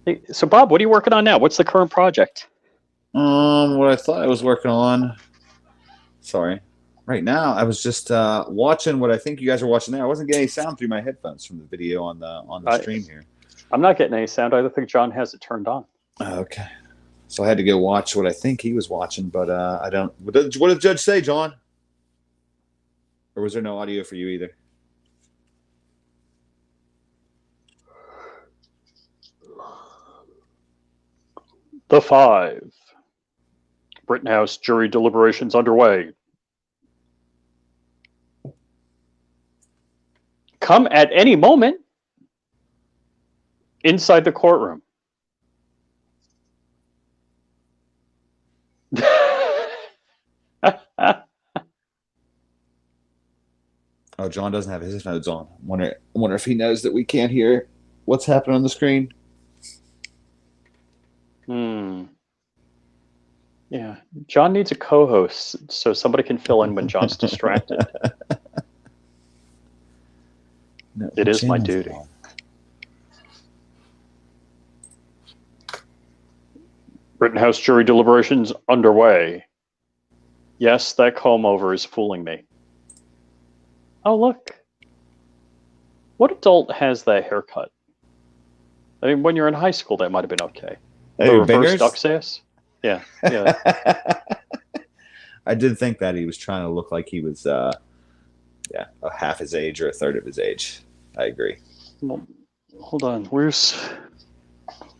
Hey, so, Bob, what are you working on now? What's the current project? What I thought I was working on. Sorry. Right now, I was just watching what I think you guys are watching there. I wasn't getting any sound through my headphones from the video on the stream here. I'm not getting any sound. I don't think John has it turned on. Okay. So I had to go watch what I think he was watching, but I don't. What did the judge say, John? Or was there no audio for you either? The 5. Rittenhouse jury deliberations underway. Come at any moment inside the courtroom. Oh, John doesn't have his notes on. I wonder if he knows that we can't hear what's happening on the screen. Yeah, John needs a co-host so somebody can fill in when John's distracted. No, It is my channel's duty. on. Rittenhouse jury deliberations underway. Yes, that comb-over is fooling me. Oh, look. What adult has that haircut? I mean, when you're in high school, that might have been okay. Hey, The reverse Bingers? duck's ass? Yeah. I did think that he was trying to look like he was, a half his age or a third of his age. I agree. Well, hold on. Where's...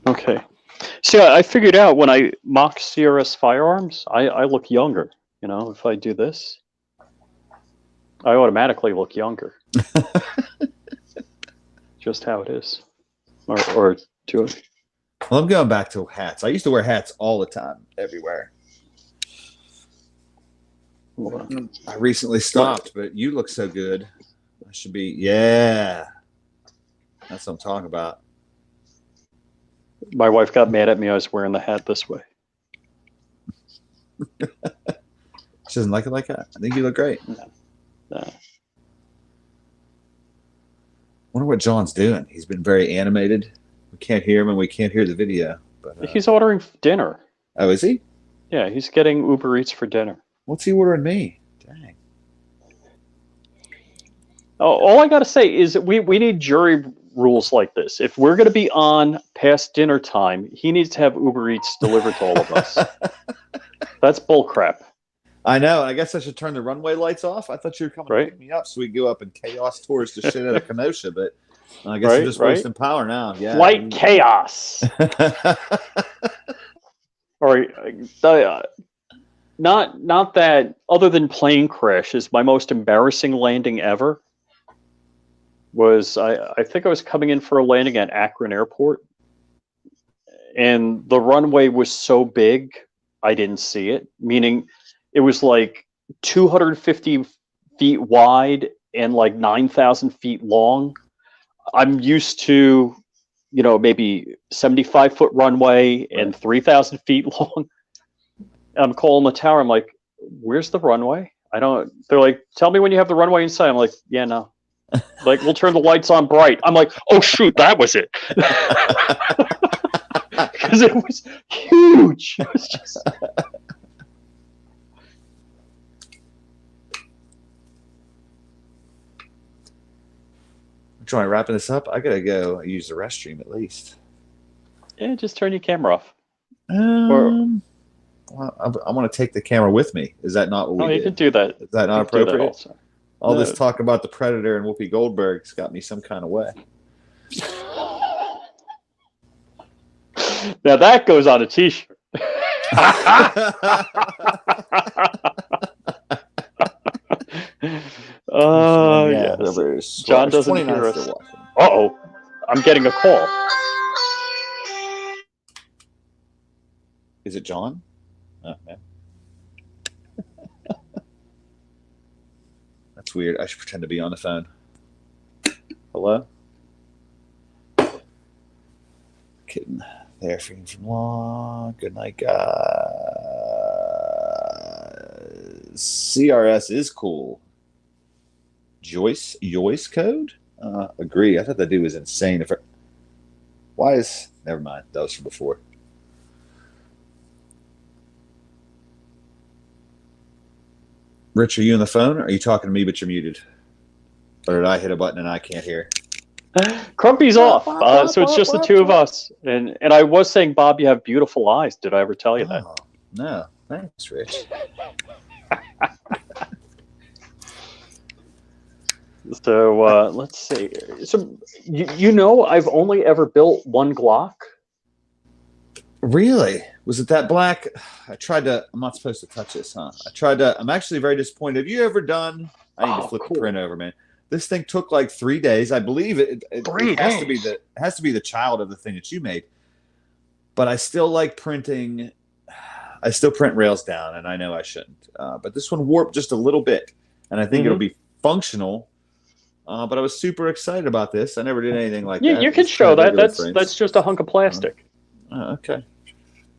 Okay. See, I figured out when I mock CRS firearms, I look younger. You know, if I do this, I automatically look younger. Just how it is. Or do it. Well, I'm going back to hats. I used to wear hats all the time, everywhere. Hold on. I recently stopped, but you look so good. I should be, yeah. That's what I'm talking about. My wife got mad at me. I was wearing the hat this way. She doesn't like it like that. I think you look great. No. Wonder what John's doing. He's been very animated. We can't hear him and we can't hear the video. But He's ordering dinner. oh, is he? Yeah, he's getting Uber Eats for dinner. What's he ordering me? Dang. Oh, all I got to say is that we need jury rules like this. If we're going to be on past dinner time, he needs to have Uber Eats delivered to all of us. That's bullcrap. I know. I guess I should turn the runway lights off. I thought you were coming to Right. pick me up so we could go up and chaos tours the shit out of Kenosha, but I guess Right, I'm just right. wasting power now. Yeah. Flight chaos. Or not that. Other than plane crashes, my most embarrassing landing ever was I think I was coming in for a landing at Akron Airport, and the runway was so big I didn't see it. Meaning, it was like 250 feet wide and like 9,000 feet long. I'm used to, maybe 75-foot runway and 3,000 feet long. I'm calling the tower. I'm like, where's the runway? They're like, tell me when you have the runway inside. I'm like, yeah, no. Like, we'll turn the lights on bright. I'm like, oh, shoot, that was it. Because it was huge. It was just... Trying wrapping this up. I gotta go use the restroom at least. Yeah, just turn your camera off. Well, I want to take the camera with me. Is that not what we Oh, did? you can do that. Is that not You can do that appropriate? also. All No. this talk about the Predator and Whoopi Goldberg's got me some kind of way. Now that goes on a t-shirt. Oh, yeah, yes. John doesn't 29 hear still us. watching. Uh-oh. I'm getting a call. Is it John? Oh, man. That's weird. I should pretend to be on the phone. Hello? Kidding. There, freedom from law. Good night, guys. CRS is cool. Joyce code? Agree. I thought that dude was insane. Why is Never mind. That was from before. Rich, are you on the phone? Or are you talking to me, but you're muted? Or did I hit a button and I can't hear? Crumpy's off, so it's just the two of us. And I was saying, Bob, you have beautiful eyes. Did I ever tell you that? Oh, no. Thanks, Rich. So let's see. So you know, I've only ever built one Glock. Really? Was it that black? I'm not supposed to touch this, huh? I'm actually very disappointed. Have you ever done? I need to flip the print over, man. This thing took like 3 days. I believe it has to be the child of the thing that you made. But I still like printing. I still print rails down, and I know I shouldn't. But this one warped just a little bit, and I think it'll be functional. But I was super excited about this. I never did anything like that. You can show that. That's just a hunk of plastic. Okay.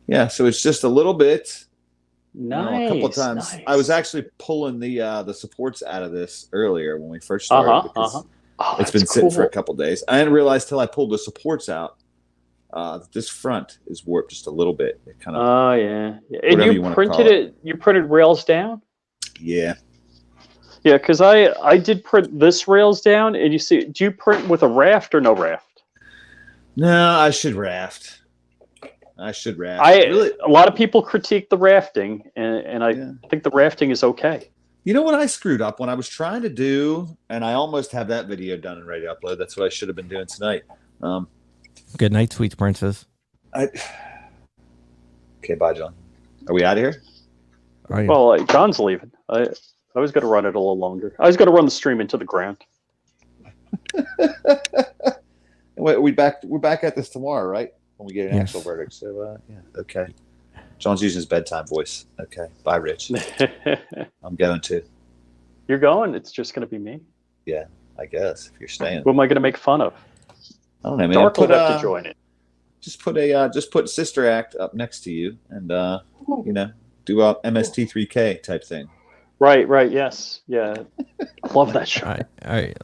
Yeah, so it's just a little bit. Nice. A couple of times. Nice. I was actually pulling the supports out of this earlier when we first started because it's been sitting for a couple of days. I didn't realize till I pulled the supports out that this front is warped just a little bit. It kind of. Oh yeah. And you printed it. You printed rails down. Yeah. Yeah, because I did print this rails down, and you see, do you print with a raft or no raft? No, I should raft. A lot of people critique the rafting, and I think the rafting is okay. You know what I screwed up when I was trying to do, and I almost have that video done and ready to upload. That's what I should have been doing tonight. Good night, sweet princess. Okay, bye, John. Are we out of here? Well, John's leaving. I was going to run it a little longer. I was going to run the stream into the ground. We're back at this tomorrow, right? When we get an actual verdict. So, okay. John's using his bedtime voice. Okay. Bye, Rich. I'm going to. You're going? It's just going to be me? Yeah, I guess, if you're staying. Who am I going to make fun of? I don't know, man. Dark will have to join it. Just put Sister Act up next to you and, do a MST3K type thing. Right. Yes. Yeah. Love that show. All right.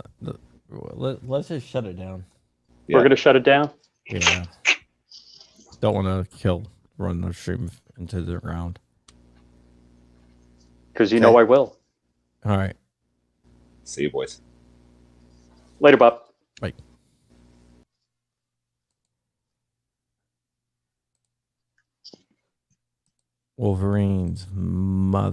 Let's just shut it down. Yeah. We're going to shut it down? Yeah. Don't want to run the stream into the ground. Because you know I will. All right. See you, boys. Later, Bob. Bye. Wolverine's mother.